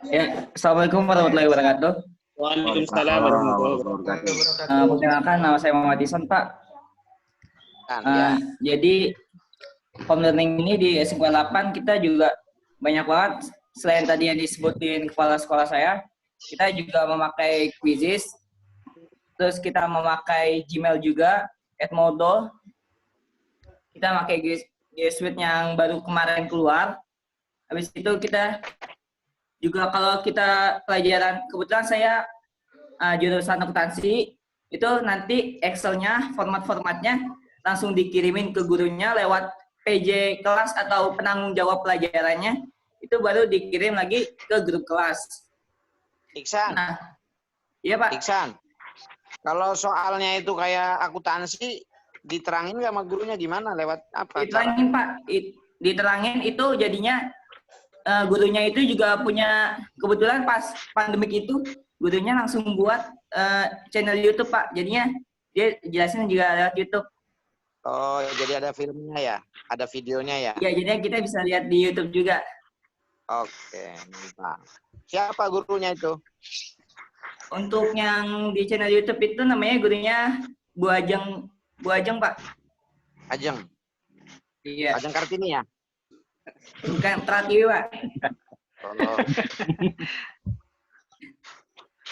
Ya, Assalamualaikum warahmatullahi wabarakatuh. Waalaikumsalam warahmatullahi wabarakatuh. Perkenalkan, nama saya Muhammad Ihsan, Pak. Jadi home learning ini di SMK 8 kita juga banyak banget selain tadi yang disebutin kepala sekolah saya, kita juga memakai Quizzes, terus kita memakai Gmail juga, Edmodo. Kita pakai G Suite yang baru kemarin keluar. Habis itu kita juga kalau kita pelajaran, kebetulan saya jurusan akuntansi, itu nanti Excel-nya, format-formatnya langsung dikirimin ke gurunya lewat PJ kelas atau penanggung jawab pelajarannya, itu baru dikirim lagi ke grup kelas. Iksan. Nah, iya Pak. Iksan. Kalau soalnya itu kayak akuntansi, diterangin nggak sama gurunya gimana? Lewat apa? Diterangin Pak. Diterangin itu jadinya gurunya itu juga punya, kebetulan pas pandemik itu gurunya langsung buat channel YouTube Pak. Jadinya dia jelasin juga lewat YouTube. Oh, jadi ada filmnya ya? Ada videonya ya? Iya, jadinya kita bisa lihat di YouTube juga. Oke, mantap. Siapa gurunya itu? Untuk yang di channel YouTube itu namanya gurunya Bu Ajeng Pak. Ajeng. Iya. Ajeng Kartini ya? Bukan Pratiwi Pak. Oh.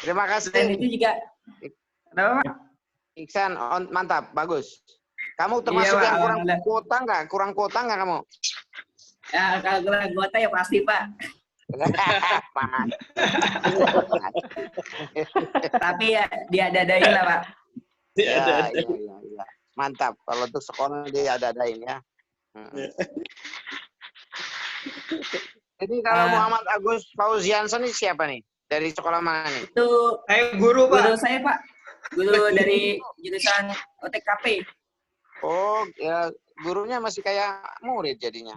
Terima kasih. Dan itu juga. Kenapa Pak? Iksan, mantap, bagus. Kamu termasuk Pak, yang kurang kuota nggak? Kurang kuota nggak kamu? Ya, kalau kurang kuota ya pasti Pak. Tapi ya diada-adain lah Pak. Iya. Mantap. Kalau untuk sekolah diada-adain ya. Jadi kalau Muhammad Agus Fauzianson ini siapa nih? Dari sekolah mana nih? Itu guru Pak. Guru saya Pak. Guru dari jurusan OTKP. Oh, ya gurunya masih kayak murid jadinya.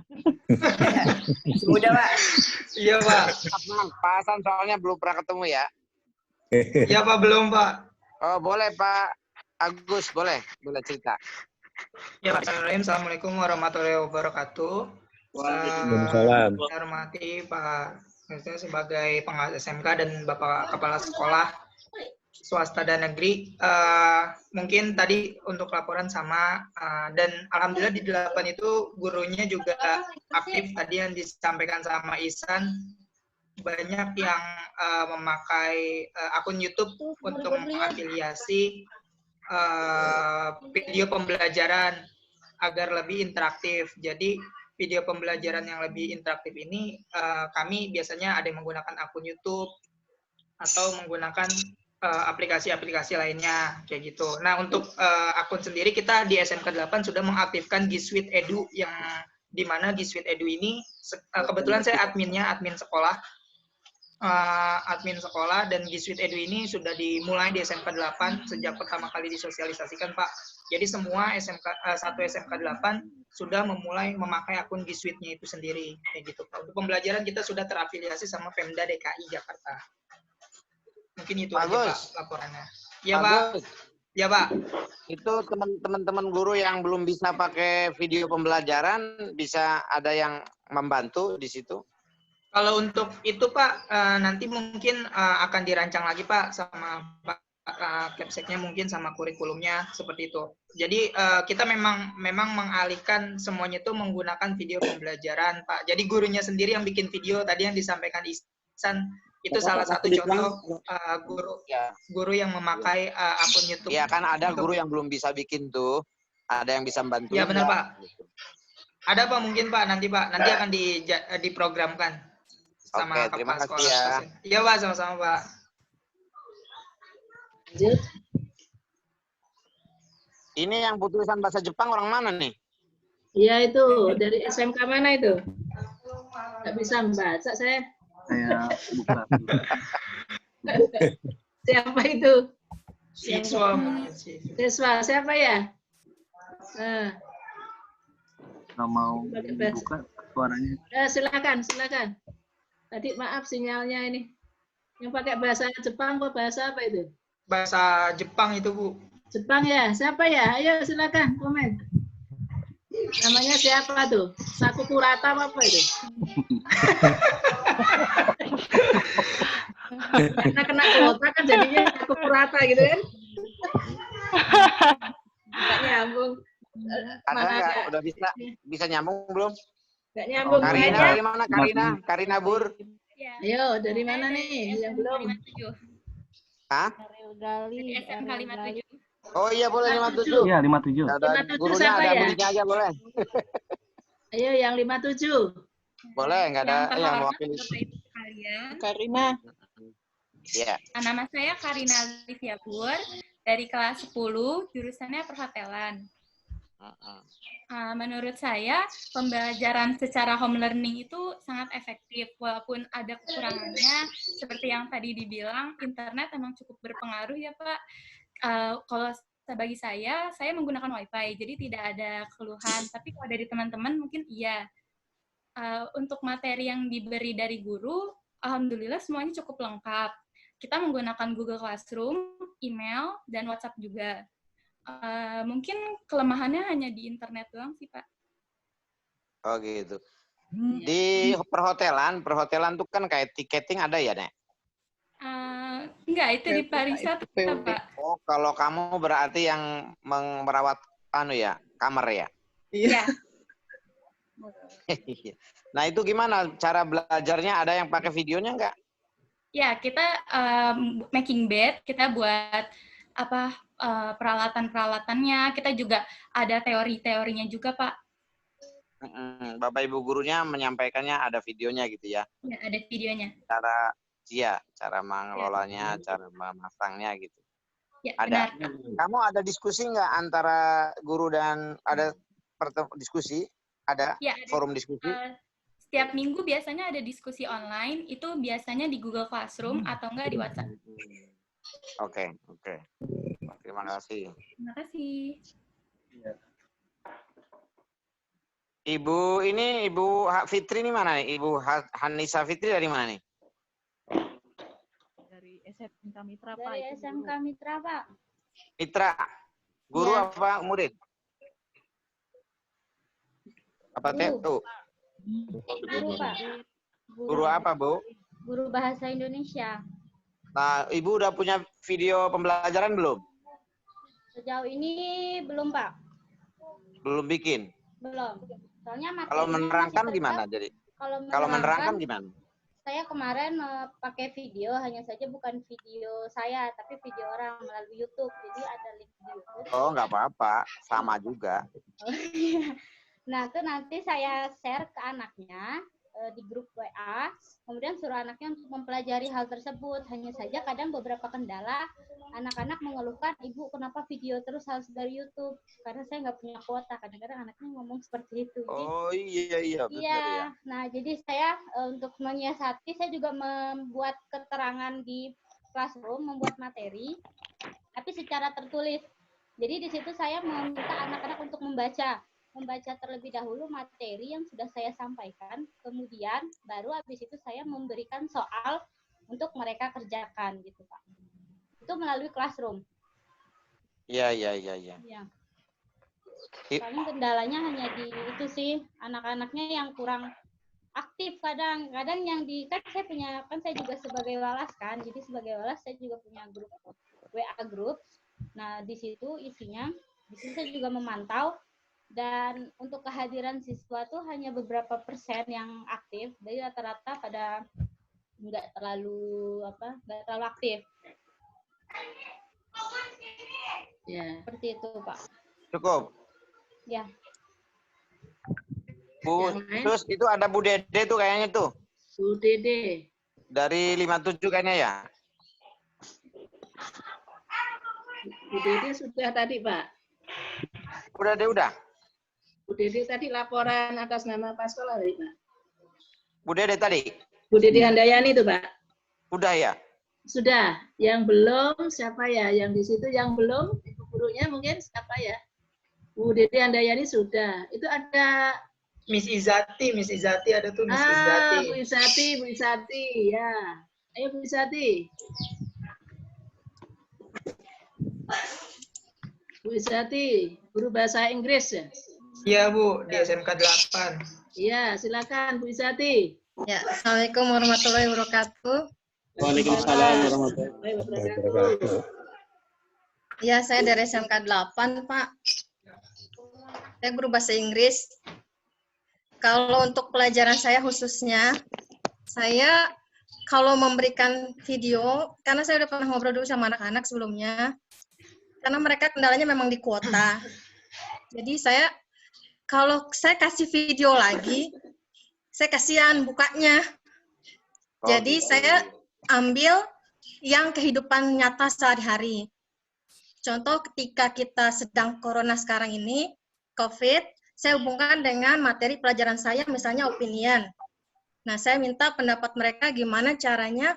Mudah Pak. Iya Pak. Pak Hasan soalnya belum pernah ketemu ya. Iya Pak, belum Pak. Oh boleh Pak Agus, boleh cerita. Ya Pak, Assalamualaikum warahmatullahi wabarakatuh. Waalaikumsalam. Saya hormati Pak Misalnya sebagai pengawas SMK dan Bapak Kepala Sekolah swasta dan negeri, mungkin tadi untuk laporan sama, dan alhamdulillah di 8 itu gurunya juga aktif tadi yang disampaikan sama Ihsan, banyak yang memakai akun YouTube untuk mengafiliasi video pembelajaran agar lebih interaktif. Jadi video pembelajaran yang lebih interaktif ini kami biasanya ada yang menggunakan akun YouTube atau menggunakan aplikasi-aplikasi lainnya kayak gitu. Nah, untuk akun sendiri kita di SMK 8 sudah mengaktifkan G Suite Edu, yang di mana G Suite Edu ini kebetulan saya adminnya, admin sekolah, dan G Suite Edu ini sudah dimulai di SMK 8 sejak pertama kali disosialisasikan Pak. Jadi semua satu SMK 8 sudah memulai memakai akun G Suite-nya itu sendiri kayak gitu Pak. Untuk pembelajaran kita sudah terafiliasi sama Pemda DKI Jakarta. Mungkin itu aja Pak laporannya. Ya Pak. Ya Pak. Itu teman-teman guru yang belum bisa pakai video pembelajaran, bisa ada yang membantu di situ? Kalau untuk itu Pak, nanti mungkin akan dirancang lagi Pak sama Pak Kepseknya, mungkin sama kurikulumnya seperti itu. Jadi kita memang mengalihkan semuanya itu menggunakan video pembelajaran Pak. Jadi gurunya sendiri yang bikin video tadi yang disampaikan Ihsan. Itu salah satu contoh guru yang memakai akun YouTube. Ya kan ada guru yang belum bisa bikin tuh, ada yang bisa membantu. Ya benar Pak. Ada Pak mungkin Pak, nanti akan diprogramkan sama terima kepala kasih sekolah. Iya Pak, sama-sama Pak. Lanjut. Ini yang tulisan bahasa Jepang orang mana nih? Iya itu dari SMK mana itu? Nggak bisa membaca saya. Saya buka. Siapa itu? Siswa. Siapa ya? Nggak mau buka suaranya. Silakan. Tadi maaf sinyalnya ini. Yang pakai bahasa Jepang kok bahasa apa itu? Bahasa Jepang itu Bu. Jepang ya? Siapa ya? Ayo silakan komen. Namanya siapa tuh? Sakukurata apa itu? Karena kena kuota kan jadinya Sakukurata gitu kan? Nggak nyambung. Ada nggak? Udah bisa nyambung belum? Nggak nyambung Karina aja. dari mana Karina? Karina Bur. Ayo, dari mana nih yang belum? Hah? Dari SMK 57. Oh iya boleh 57. Iya, 57. Ada 57 gurunya, siapa ada ya? muridnya aja boleh. Ayo yang 57. Boleh, nggak ada Yang yang terhormat mewakili. Bapak Ibu sekalian. Karina. Iya. Nama saya Karina Livia Pur dari kelas 10, jurusannya perhotelan. Menurut saya, pembelajaran secara home learning itu sangat efektif, walaupun ada kekurangannya, seperti yang tadi dibilang, internet memang cukup berpengaruh ya Pak. Kalau bagi saya menggunakan WiFi, jadi tidak ada keluhan. Tapi kalau dari teman-teman mungkin iya. Untuk materi yang diberi dari guru, alhamdulillah semuanya cukup lengkap. Kita menggunakan Google Classroom, email, dan WhatsApp juga. Mungkin kelemahannya hanya di internet doang sih, Pak. Oh gitu. Di perhotelan tuh kan kayak tiketing ada ya, Nek? Enggak, itu di pariwisata, Pak. Oh, kalau kamu berarti yang merawat kamar ya? Iya. Nah, itu gimana cara belajarnya? Ada yang pakai videonya nggak? Ya, kita making bed, kita buat peralatan-peralatannya, kita juga ada teori-teorinya juga, Pak. Bapak Ibu gurunya menyampaikannya ada videonya gitu ya? Ya, ada videonya. Cara mengelolanya, cara memasangnya gitu. Ya, Ada. benar. Kamu ada diskusi nggak antara guru dan ada diskusi? Ada Ya, ada. Forum diskusi? Setiap minggu biasanya ada diskusi online, itu biasanya di Google Classroom atau enggak di WhatsApp. Oke. Terima kasih. Terima kasih. Ibu Fitri ini mana nih? Ibu Hanisa Fitri dari mana nih? Dari SMK Mitra, Pak. Dari SMK Mitra, Pak. Mitra. Guru Ya. apa murid? Apa tuh? Guru, Pak. Guru apa, Bu? Guru Bahasa Indonesia. Nah, Ibu udah punya video pembelajaran belum? Sejauh ini belum, Pak. Belum bikin. Belum. Soalnya materinya Kalau menerangkan masih gimana tetap- jadi? Kalau menerangkan gimana? Saya kemarin pakai video, hanya saja bukan video saya, tapi video orang melalui YouTube. Jadi ada link di YouTube. Oh, nggak apa-apa. Sama juga. Nah, itu nanti saya share ke anaknya di grup WA, kemudian suruh anaknya untuk mempelajari hal tersebut. Hanya saja kadang beberapa kendala, anak-anak mengeluhkan, Ibu kenapa video terus harus dari YouTube? Karena saya nggak punya kuota. Kadang-kadang anaknya ngomong seperti itu. Oh iya benar Iya, ya. nah jadi saya untuk menyiasati, saya juga membuat keterangan di Classroom, membuat materi, tapi secara tertulis. Jadi di situ saya meminta anak-anak untuk membaca terlebih dahulu materi yang sudah saya sampaikan, kemudian baru habis itu saya memberikan soal untuk mereka kerjakan gitu, Pak. Itu melalui Classroom. Iya. Ya. Paling kendalanya hanya di itu sih, anak-anaknya yang kurang aktif kadang yang saya juga sebagai walas kan, jadi sebagai walas saya juga punya grup WA group. Nah di situ isinya, di situ saya juga memantau, dan untuk kehadiran siswa tuh hanya beberapa persen yang aktif, jadi rata-rata pada nggak terlalu aktif. Ya. Seperti itu, Pak. Cukup. Ya. Bu, terus itu ada Bu Dede tuh kayaknya tuh. Bu Dede. Dari 57 kayaknya ya. Bu Dede sudah tadi, Pak. Udah. Bu Dede tadi laporan atas nama Pak Sekolah tadi, Pak. Bu Dede tadi. Bu Dede Handayani itu, Pak. Udah ya. Sudah. Yang belum siapa ya? Yang di situ yang belum, ibu gurunya mungkin siapa ya? Bu Dede Handayani sudah. Itu ada Miss Izati ada tuh Miss Izati. Bu Izati, ya. Ayo Bu Izati. Bu Izati, guru bahasa Inggris ya? Iya, Bu, di SMK 8. Iya, silakan Bu Izati. Ya, Assalamualaikum warahmatullahi wabarakatuh. Waalaikumsalam warahmatullahi wabarakatuh. Ya, saya dari SMK 8, Pak. Saya guru bahasa Inggris. Kalau untuk pelajaran saya khususnya, saya kalau memberikan video, karena saya udah pernah ngobrol dulu sama anak-anak sebelumnya, karena mereka kendalanya memang di kuota. Jadi kalau saya kasih video lagi, saya kasihan bukanya. Jadi saya ambil yang kehidupan nyata sehari-hari. Contoh ketika kita sedang corona sekarang ini, COVID, saya hubungkan dengan materi pelajaran saya, misalnya opinion. Nah, saya minta pendapat mereka gimana caranya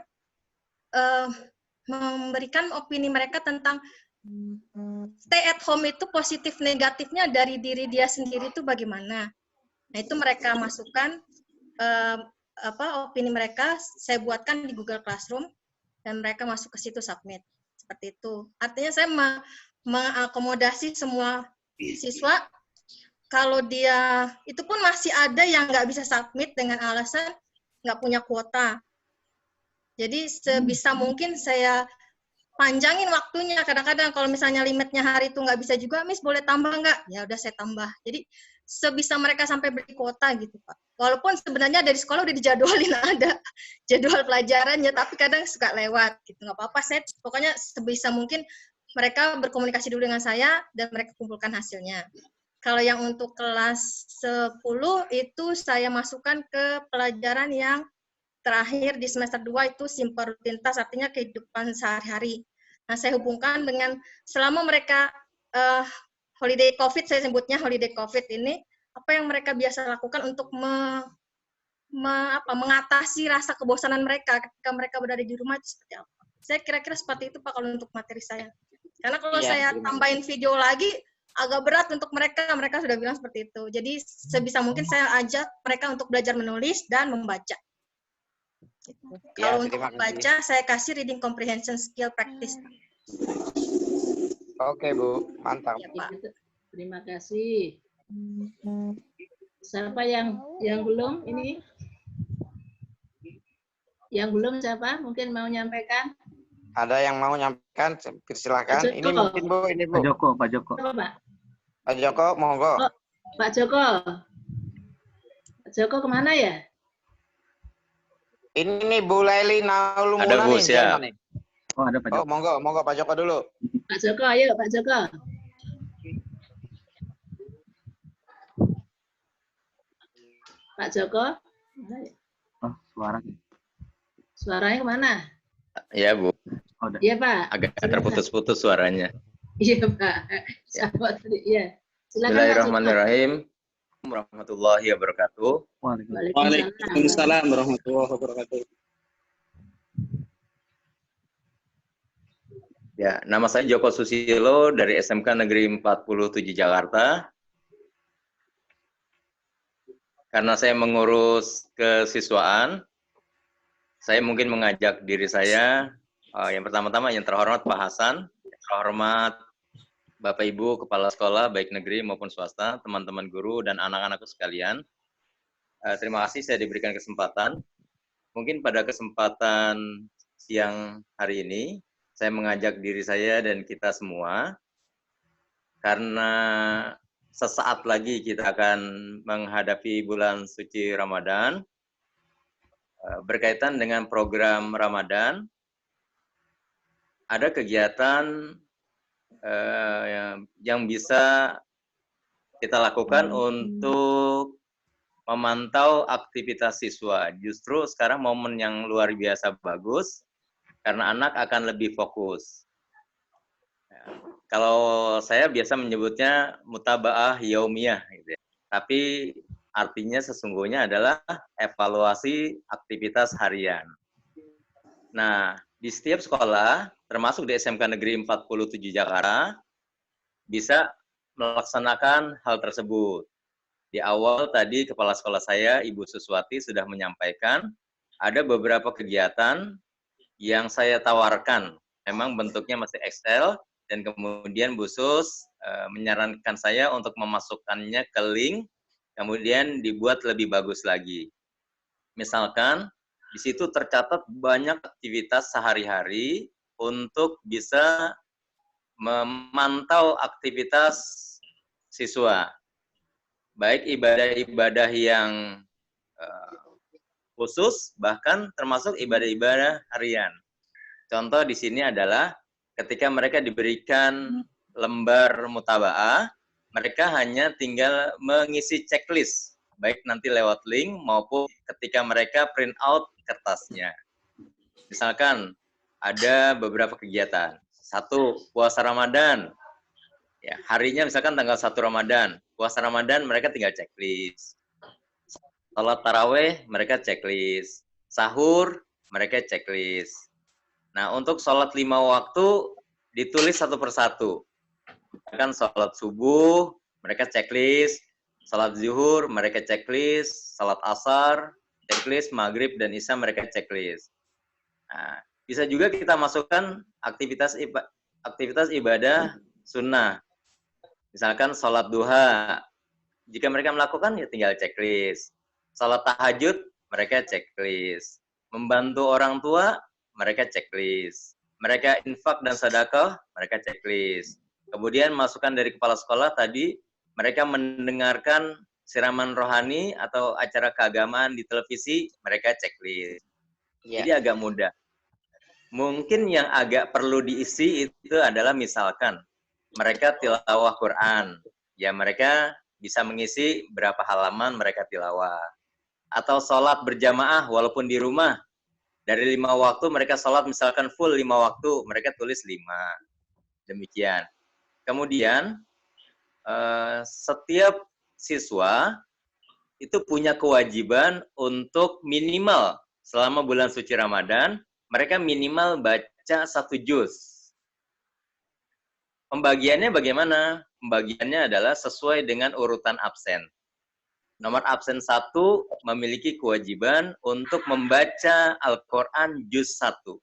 memberikan opini mereka tentang stay at home itu positif negatifnya dari diri dia sendiri itu bagaimana. Nah, itu mereka masukkan opini mereka, saya buatkan di Google Classroom dan mereka masuk ke situ submit. Seperti itu. Artinya saya mengakomodasi semua siswa. Kalau dia, itu pun masih ada yang nggak bisa submit dengan alasan nggak punya kuota. Jadi sebisa mungkin saya panjangin waktunya. Kadang-kadang kalau misalnya limitnya hari itu nggak bisa juga, Miss boleh tambah nggak? Ya udah saya tambah. Jadi sebisa mereka sampai beli kuota gitu, Pak. Walaupun sebenarnya dari sekolah udah dijadwalin ada jadwal pelajarannya, tapi kadang suka lewat gitu. Nggak apa-apa, saya pokoknya sebisa mungkin mereka berkomunikasi dulu dengan saya dan mereka kumpulkan hasilnya. Kalau yang untuk kelas 10 itu saya masukkan ke pelajaran yang terakhir di semester 2 itu simple rutinitas, artinya kehidupan sehari-hari. Nah, saya hubungkan dengan selama mereka holiday COVID, saya sebutnya holiday COVID ini, apa yang mereka biasa lakukan untuk mengatasi rasa kebosanan mereka ketika mereka berada di rumah itu seperti apa. Saya kira-kira seperti itu, Pak, kalau untuk materi saya. Karena kalau saya tambahin video lagi, agak berat untuk mereka sudah bilang seperti itu. Jadi sebisa mungkin saya ajak mereka untuk belajar menulis dan membaca. Kalau untuk membaca, saya kasih reading comprehension skill practice. Oke, Bu. Mantap. Ya, Pak. Terima kasih. Siapa yang belum ini? Yang belum siapa? Mungkin mau nyampaikan? Ada yang mau nyampaikan? Silakan. Ini mungkin Bu, ini Bu. Pak Joko. Pak. Pak Joko, monggo. Oh, Pak Joko. Pak Joko kemana ya? Ini nih Bu Laili Naulumuna. Ada Bu, nih, siap. nih. Oh, ada Pak Joko. Oh, monggo Pak Joko dulu. Pak Joko, ayo Pak Joko. Pak Joko. Oh, suara. Suaranya kemana? Iya, Bu. Iya, Pak. Agak terputus-putus suaranya. Iya, Pak. Siapa tadi? Iya. Silakan, Bismillahirrahmanirrahim. Warahmatullahi wabarakatuh. Waalaikumsalam warahmatullahi wabarakatuh. Ya, nama saya Joko Susilo dari SMK Negeri 47 Jakarta. Karena saya mengurus kesiswaan, saya mungkin mengajak diri saya, yang pertama-tama yang terhormat Pak Hasan, yang terhormat Bapak Ibu Kepala Sekolah, baik negeri maupun swasta, teman-teman guru, dan anak-anakku sekalian. Terima kasih saya diberikan kesempatan. Mungkin pada kesempatan siang hari ini, saya mengajak diri saya dan kita semua, karena sesaat lagi kita akan menghadapi bulan suci Ramadan, berkaitan dengan program Ramadan, ada kegiatan yang bisa kita lakukan untuk memantau aktivitas siswa. Justru sekarang momen yang luar biasa bagus, karena anak akan lebih fokus. Kalau saya biasa menyebutnya mutabaah yaumiyah, gitu ya. Tapi artinya sesungguhnya adalah evaluasi aktivitas harian. Nah, di setiap sekolah, termasuk di SMK Negeri 47 Jakarta, bisa melaksanakan hal tersebut. Di awal tadi Kepala Sekolah saya, Ibu Suswati, sudah menyampaikan ada beberapa kegiatan yang saya tawarkan. Memang bentuknya masih Excel, dan kemudian Bu Sus menyarankan saya untuk memasukkannya ke link, kemudian dibuat lebih bagus lagi. Misalkan, di situ tercatat banyak aktivitas sehari-hari untuk bisa memantau aktivitas siswa. baik ibadah-ibadah yang khusus, bahkan termasuk ibadah-ibadah harian. Contoh di sini adalah ketika mereka diberikan lembar mutaba'ah, mereka hanya tinggal mengisi checklist, baik nanti lewat link maupun ketika mereka print out kertasnya. Misalkan ada beberapa kegiatan. 1, puasa Ramadan. Ya, harinya misalkan tanggal 1 Ramadan. Puasa Ramadan mereka tinggal checklist. Salat taraweh mereka checklist. Sahur mereka checklist. Nah, untuk sholat 5 waktu ditulis satu persatu. Misalkan sholat subuh mereka checklist. Sholat zuhur mereka checklist. Sholat asar checklist. Maghrib dan isya mereka checklist. Nah, bisa juga kita masukkan aktivitas ibadah sunnah. Misalkan sholat duha. Jika mereka melakukan, ya tinggal checklist. Sholat tahajud, mereka checklist. Membantu orang tua, mereka checklist. Mereka infak dan sedekah, mereka checklist. Kemudian masukan dari kepala sekolah tadi, mereka mendengarkan siraman rohani atau acara keagamaan di televisi, mereka checklist. Jadi agak mudah. Mungkin yang agak perlu diisi itu adalah misalkan mereka tilawah Quran. Ya mereka bisa mengisi berapa halaman mereka tilawah. Atau sholat berjamaah walaupun di rumah. Dari 5 waktu mereka sholat misalkan full 5 waktu, mereka tulis 5. Demikian. Kemudian setiap siswa itu punya kewajiban untuk minimal selama bulan suci Ramadan, mereka minimal baca 1 juz. Pembagiannya bagaimana? Pembagiannya adalah sesuai dengan urutan absen. Nomor absen 1 memiliki kewajiban untuk membaca Al-Quran juz 1.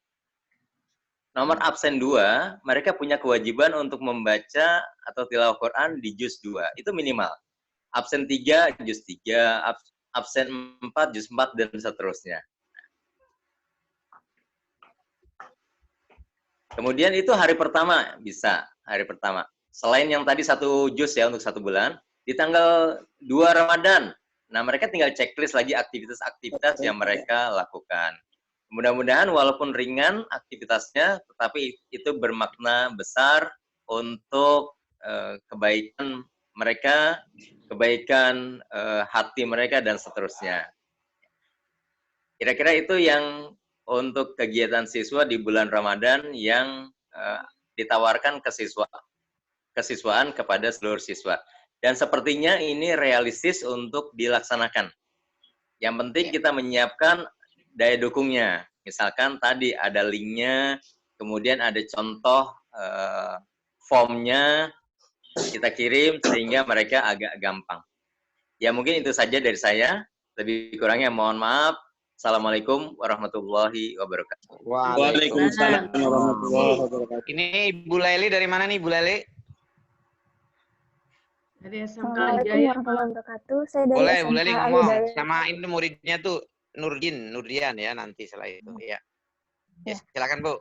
Nomor absen 2, mereka punya kewajiban untuk membaca atau tilawah Quran di juz 2. Itu minimal. Absen 3, juz 3. Absen 4, juz 4, dan seterusnya. Kemudian itu hari pertama, bisa. Hari pertama. Selain yang tadi 1 juz ya untuk 1 bulan, di tanggal 2 Ramadan, nah mereka tinggal checklist lagi aktivitas-aktivitas yang mereka lakukan. Mudah-mudahan walaupun ringan aktivitasnya, tetapi itu bermakna besar untuk kebaikan mereka, kebaikan hati mereka, dan seterusnya. Kira-kira itu yang untuk kegiatan siswa di bulan Ramadan yang ditawarkan kesiswaan kepada seluruh siswa. Dan sepertinya ini realistis untuk dilaksanakan. Yang penting kita menyiapkan daya dukungnya. Misalkan tadi ada linknya, kemudian ada contoh formnya, kita kirim sehingga mereka agak gampang. Ya mungkin itu saja dari saya. Lebih kurangnya mohon maaf. Assalamualaikum warahmatullahi wabarakatuh. Waalaikumsalam warahmatullahi wabarakatuh. Ini Ibu Laili dari mana nih, Bu Laili? Dari SMK Assalamualaikum warahmatullahi wabarakatuh. Saya dari Boleh, SMK Bu Laili ngomong. Al-Hidayah. Sama ini muridnya tuh Nurdian ya nanti setelah itu. Ya. Ya, silakan Bu.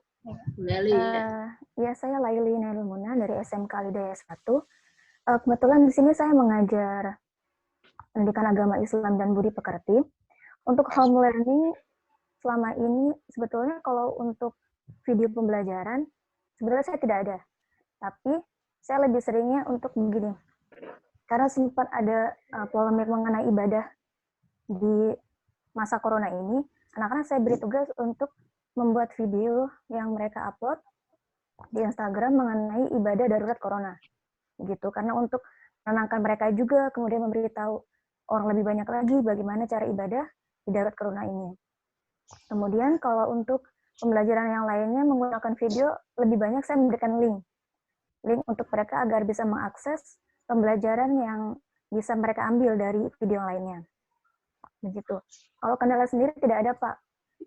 Ya, saya Laili Nailul Muna dari SMK Al-Hidayah 1. Kebetulan di sini saya mengajar pendidikan agama Islam dan budi pekerti. Untuk home learning selama ini sebetulnya kalau untuk video pembelajaran sebenarnya saya tidak ada. Tapi saya lebih seringnya untuk begini. Karena sempat ada polemik mengenai ibadah di masa corona ini, anak-anak saya beri tugas untuk membuat video yang mereka upload di Instagram mengenai ibadah darurat corona. Gitu, karena untuk menenangkan mereka juga, kemudian memberitahu orang lebih banyak lagi bagaimana cara ibadah di darurat corona ini. Kemudian kalau untuk pembelajaran yang lainnya menggunakan video, lebih banyak saya memberikan link untuk mereka agar bisa mengakses pembelajaran yang bisa mereka ambil dari video lainnya. Begitu. Kalau kendala sendiri tidak ada, Pak.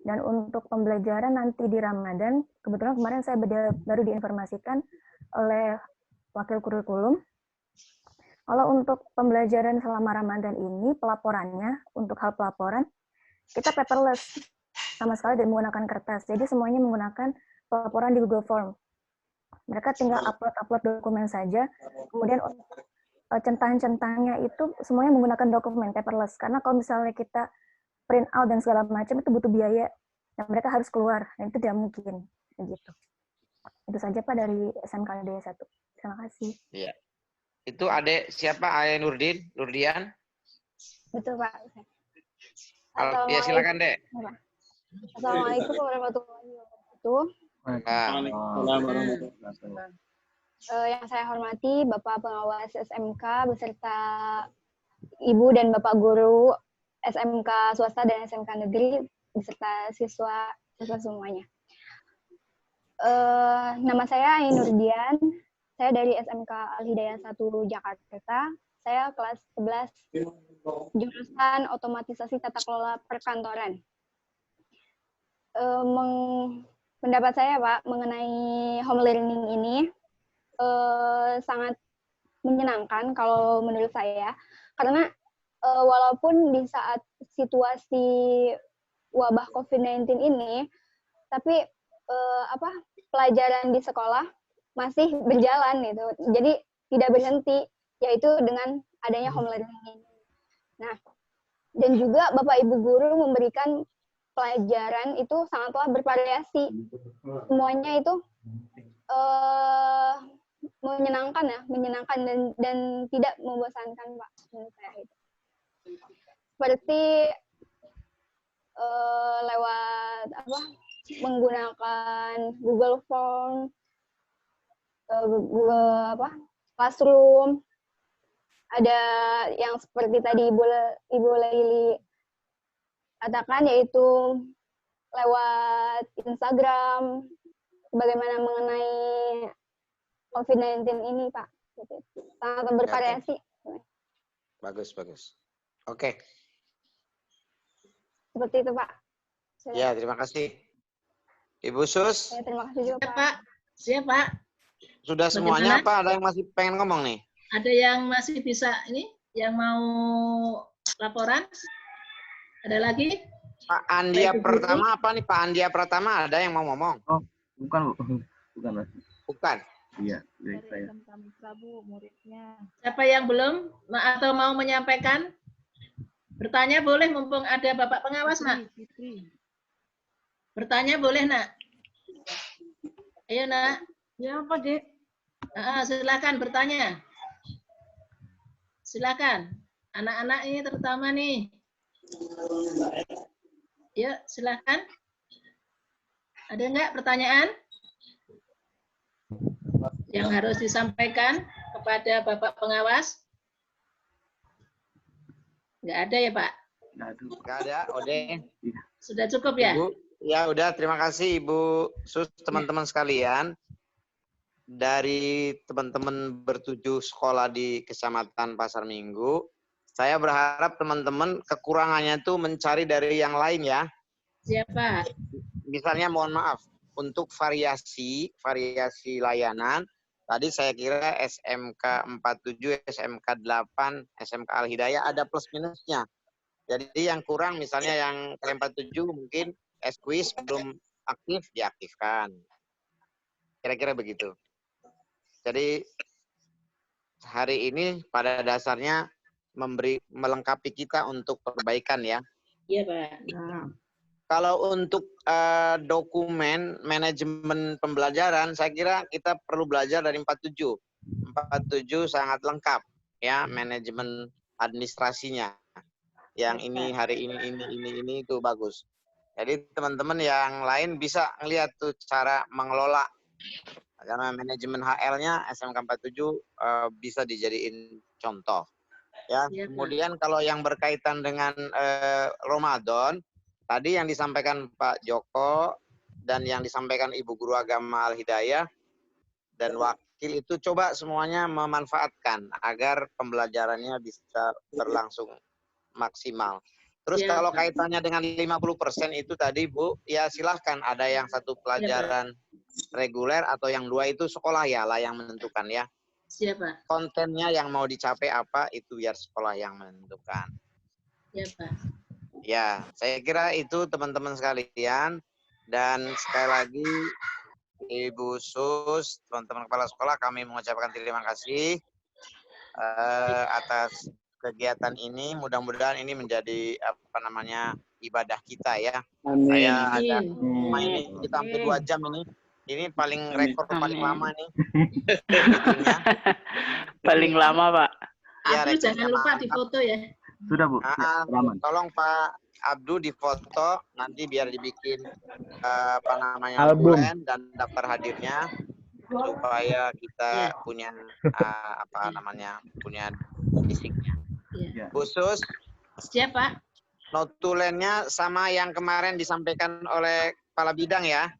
Dan untuk pembelajaran nanti di Ramadan, kebetulan kemarin saya baru diinformasikan oleh wakil kurikulum. Kalau untuk pembelajaran selama Ramadan ini, pelaporannya, untuk hal pelaporan, kita paperless, sama sekali tidak menggunakan kertas. Jadi semuanya menggunakan pelaporan di Google Form. Mereka tinggal upload dokumen saja, kemudian centang-centangnya itu semuanya menggunakan dokumen paperless. Karena kalau misalnya kita print out dan segala macam itu butuh biaya dan mereka harus keluar, dan itu tidak mungkin. Begitu. Itu saja Pak dari SMK Daya 1. Terima kasih. Iya. Itu Adek siapa? Ayah Nurdian? Betul Pak. Ya silakan Dek. Assalamualaikum warahmatullahi wabarakatuh. Yang saya hormati Bapak Pengawas SMK beserta Ibu dan Bapak Guru SMK swasta dan SMK negeri beserta siswa semuanya. Nama saya Ain Nurdian. Saya dari SMK Al-Hidayah 1 Jakarta. Saya kelas 11 jurusan otomatisasi tata kelola perkantoran. Pendapat saya Pak mengenai home learning ini sangat menyenangkan kalau menurut saya, karena walaupun di saat situasi wabah COVID-19 ini, tapi pelajaran di sekolah masih berjalan gitu, jadi tidak berhenti, yaitu dengan adanya home learning ini. Nah, dan juga Bapak Ibu guru memberikan pelajaran itu sangatlah bervariasi, semuanya itu menyenangkan dan tidak membosankan Pak menurut saya itu. Seperti lewat menggunakan Google Form, Google Classroom, ada yang seperti tadi Ibu Leili katakan, yaitu lewat Instagram, bagaimana mengenai COVID-19 ini Pak, sangat bervariasi. Bagus. Oke. Seperti itu Pak. Ya, terima kasih. Ibu Sus? Ya, terima kasih juga Pak. Siap Pak. Sudah semuanya apa? Ada yang masih pengen ngomong nih? Ada yang masih bisa ini, yang mau laporan? Ada lagi? Pak Andia Pratama apa nih? Pak Andia Pratama ada yang mau ngomong? Oh, bukan. Bukan. Iya, dari saya. Siapa yang belum atau mau menyampaikan? Bertanya boleh, mumpung ada Bapak Pengawas, Nak. Bertanya boleh, Nak. Ayo, Nak. Ya, apa, Dek? Silakan bertanya. Silakan. Anak-anak ini terutama nih. Yuk, silakan. Ada nggak pertanyaan yang harus disampaikan kepada Bapak Pengawas? Nggak ada ya, Pak? Nggak ada, Ode. Sudah cukup ya? Ibu, ya udah, terima kasih Ibu Sus, teman-teman sekalian. Dari teman-teman bertujuh sekolah di Kecamatan Pasar Minggu, saya berharap teman-teman kekurangannya itu mencari dari yang lain ya. Siapa? Misalnya mohon maaf, untuk variasi layanan, tadi saya kira SMK 47, SMK 8, SMK Al-Hidayah ada plus minusnya. Jadi yang kurang misalnya yang ke-47 mungkin S-Quiz belum aktif, diaktifkan. Kira-kira begitu. Jadi hari ini pada dasarnya melengkapi kita untuk perbaikan ya. Iya Pak. Kalau untuk dokumen manajemen pembelajaran, saya kira kita perlu belajar dari 47. 47 sangat lengkap ya manajemen administrasinya. Yang ini hari ini itu bagus. Jadi teman-teman yang lain bisa ngelihat tuh cara mengelola. Karena manajemen HL-nya SMK 47 bisa dijadiin contoh. Ya, kemudian kalau yang berkaitan dengan Ramadan, tadi yang disampaikan Pak Joko dan yang disampaikan Ibu Guru Agama Al-Hidayah dan wakil itu coba semuanya memanfaatkan agar pembelajarannya bisa berlangsung maksimal. Terus kalau kaitannya dengan 50% itu tadi Bu, ya silahkan ada yang satu pelajaran reguler atau yang dua itu sekolah ya lah yang menentukan ya. Siapa? Kontennya yang mau dicapai apa itu biar sekolah yang menentukan. Siapa? Ya, saya kira itu teman-teman sekalian. Dan sekali lagi Ibu Sus, teman-teman kepala sekolah kami mengucapkan terima kasih atas kegiatan ini. Mudah-mudahan ini menjadi ibadah kita ya. Amin. Saya ada rumah ini kita hampir 2 jam ini. Ini paling rekor paling lama nih. Paling lama, Pak. Ya, Abdul jangan lupa difoto ya. Sudah, Bu. Tolong Pak Abdu difoto, nanti biar dibikin album dan daftar hadirnya supaya kita punya punya fisik khusus. Siap, Pak. Notulennya sama yang kemarin disampaikan oleh kepala bidang ya.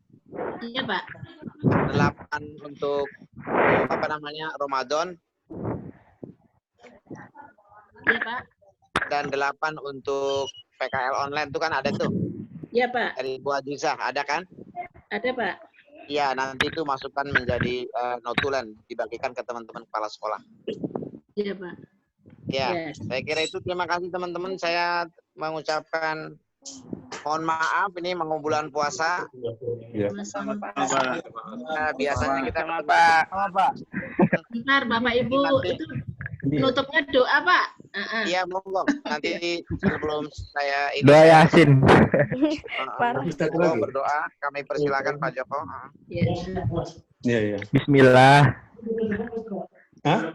Iya, Pak. 8 untuk Ramadan. Iya, Pak. Dan 8 untuk PKL online itu kan ada tuh. Iya, Pak. Dari Bu Aziza, ada kan? Ada, Pak. Iya, nanti itu masukkan menjadi notulen, dibagikan ke teman-teman kepala sekolah. Iya, Pak. Ya, saya kira itu. Terima kasih teman-teman. Saya mengucapkan mohon maaf ini mau bulan puasa. Ya. Biasanya kita Pak. Bentar, Bapak Ibu, itu penutupnya doa, Pak. Iya, monggo. Nanti sebelum saya ini doa Yasin. Berdoa, kami persilakan Pak Joko. Iya. Bismillah. Hah?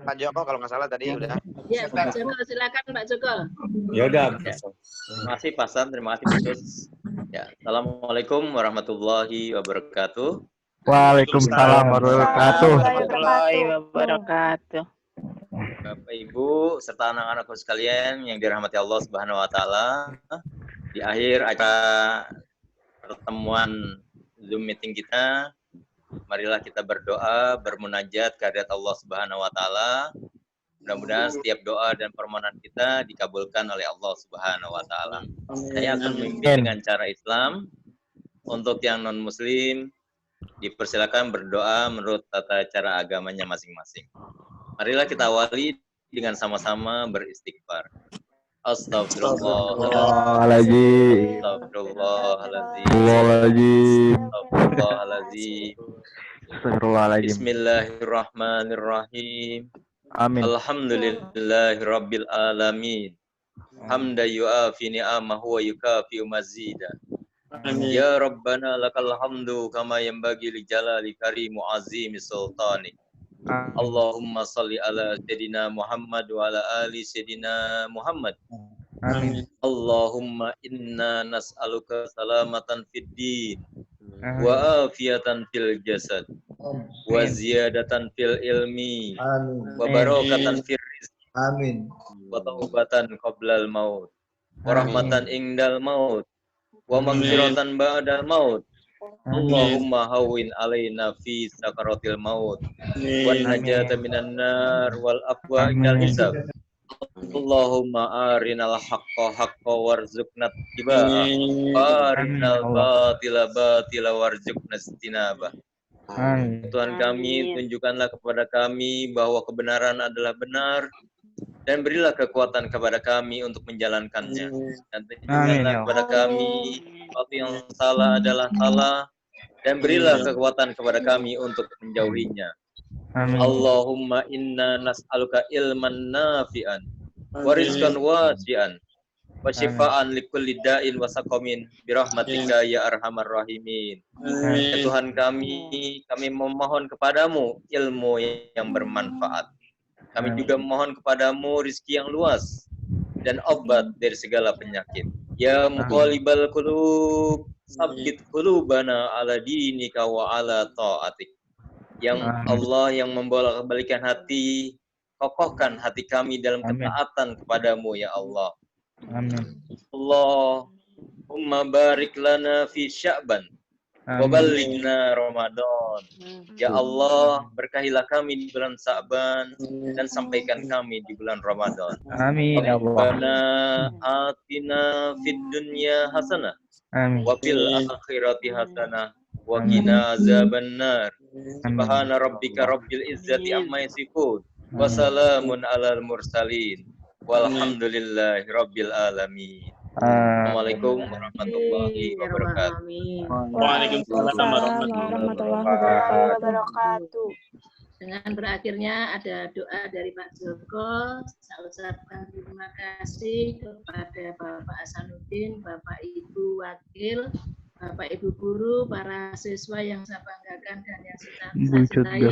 Pak Joko kalau nggak salah tadi udah. Ya, Pak Joko, silakan Pak Joko. Ya udah. Terima kasih Pak San, terima kasih Pak Sus. Ya, Assalamualaikum warahmatullahi wabarakatuh. Waalaikumsalam warahmatullahi wabarakatuh. Bapak Ibu serta anak-anakku sekalian yang dirahmati Allah Subhanahu wa taala. Di akhir acara pertemuan Zoom meeting kita, marilah kita berdoa, bermunajat kehadirat Allah Subhanahu wa taala. Mudah-mudahan setiap doa dan permohonan kita dikabulkan oleh Allah Subhanahu wa taala. Saya akan memimpin dengan cara Islam. Untuk yang non-muslim dipersilakan berdoa menurut tata cara agamanya masing-masing. Marilah kita awali dengan sama-sama beristighfar. Astagfirullahaladzim. Astagfirullahaladzim. Bismillahirrahmanirrahim. Amin. Alhamdulillahirabbil alamin. Hamda yu'afi ni'amahu wa yukafi mazida. Amin. Ya Rabbana lakal hamdu kama yanbaghi li jalali karimu azimi sultani. Allahumma salli ala Sayyidina Muhammad wa ala ali Sayyidina Muhammad. Amin. Allahumma inna nas'aluka salamatan fid din wa afiyatan fil jasad wa ziyadatan fil ilmi wa barakatan fil rizqi wa taubatan qablal maut wa rahmatan indal maut wa maghfiratan ba'dal maut. Allahumma hawwin alaina fi sakaratil maut wan najata minan nar wal afwa minal hisab. Allahumma arinal haqqa haqqa warzuqna ittiba'ah wa arinal batila batila warzuqna istinabah. Tuhan kami, tunjukkanlah kepada kami bahwa kebenaran adalah benar dan berilah kekuatan kepada kami untuk menjalankannya. Dan tunjukkanlah kepada kami apa yang salah adalah salah dan berilah kekuatan kepada kami untuk menjauhinya. Amin. Allahumma inna nas'aluka ilman nafi'an wa rizqan wasi'an wa syifaan likulli da'in wa saqamin birahmatika ya arhamar rahimin. Ya Tuhan kami memohon kepadamu ilmu yang bermanfaat. Kami juga memohon kepadamu rizki yang luas dan obat dari segala penyakit. Ya muqallibal qulub, sabbit qulubana ala dinika wa ala ta'atik. Yang Allah yang membolak-balikan hati, kokohkan hati kami dalam ketaatan kepadamu ya Allah. Amin. Allahumma barik lana fi Sya'ban wa balighna Ramadan. Ya Allah, berkahilah kami di bulan Sya'ban dan sampaikan kami di bulan Ramadan. Amin ya Allah. Rabbana atina fid dunya hasanah wa fil akhirati hasanah wa qina azabannar. Subhana rabbika rabbil izzati amma yasifun wa salamun alal mursalin walhamdulillahi rabbil alamin. Assalamualaikum warahmatullahi wabarakatuh. Waalaikumsalam warahmatullahi wabarakatuh. Dengan berakhirnya ada doa dari Pak Joko, saya ucapkan terima kasih kepada Bapak Hasanuddin, Bapak Ibu Wakil, Bapak Ibu Guru, para siswa yang saya banggakan dan yang saya cintai.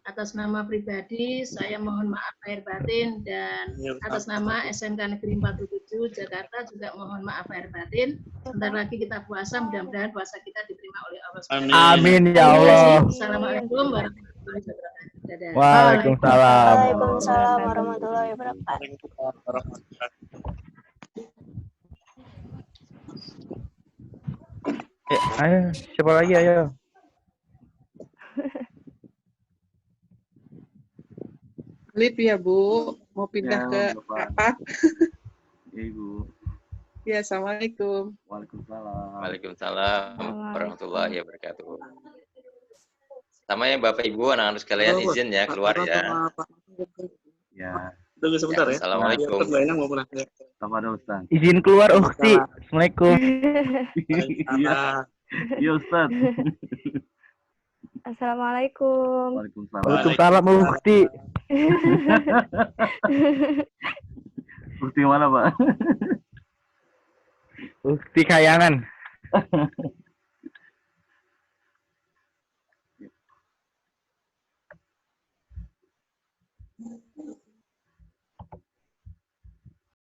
Atas nama pribadi, saya mohon maaf lahir batin, dan atas nama SMK Negeri 47 Jakarta juga mohon maaf lahir batin. Sebentar lagi kita puasa, mudah-mudahan puasa kita diterima oleh Allah SWT. Amin ya Allah. Assalamualaikum warahmatullahi wabarakatuh. Dadah. Waalaikumsalam. Waalaikumsalam warahmatullahi wabarakatuh. Ayo, siapa lagi ayo? Lip ya Bu, mau pindah ke apa? Ibu. Ya, assalamualaikum. Waalaikumsalam. Waalaikumsalam warahmatullahi wabarakatuh. Sama ya Bapak Ibu, anak-anak sekalian izin ya keluar ya. Ya. Tunggu sebentar ya. Assalamualaikum. Izin keluar, Ukti. Assalamualaikum. Iya, Ustaz. Assalamualaikum. Waalaikumsalam, Ukti. Ukti mana, Pak? Ukti Kayangan.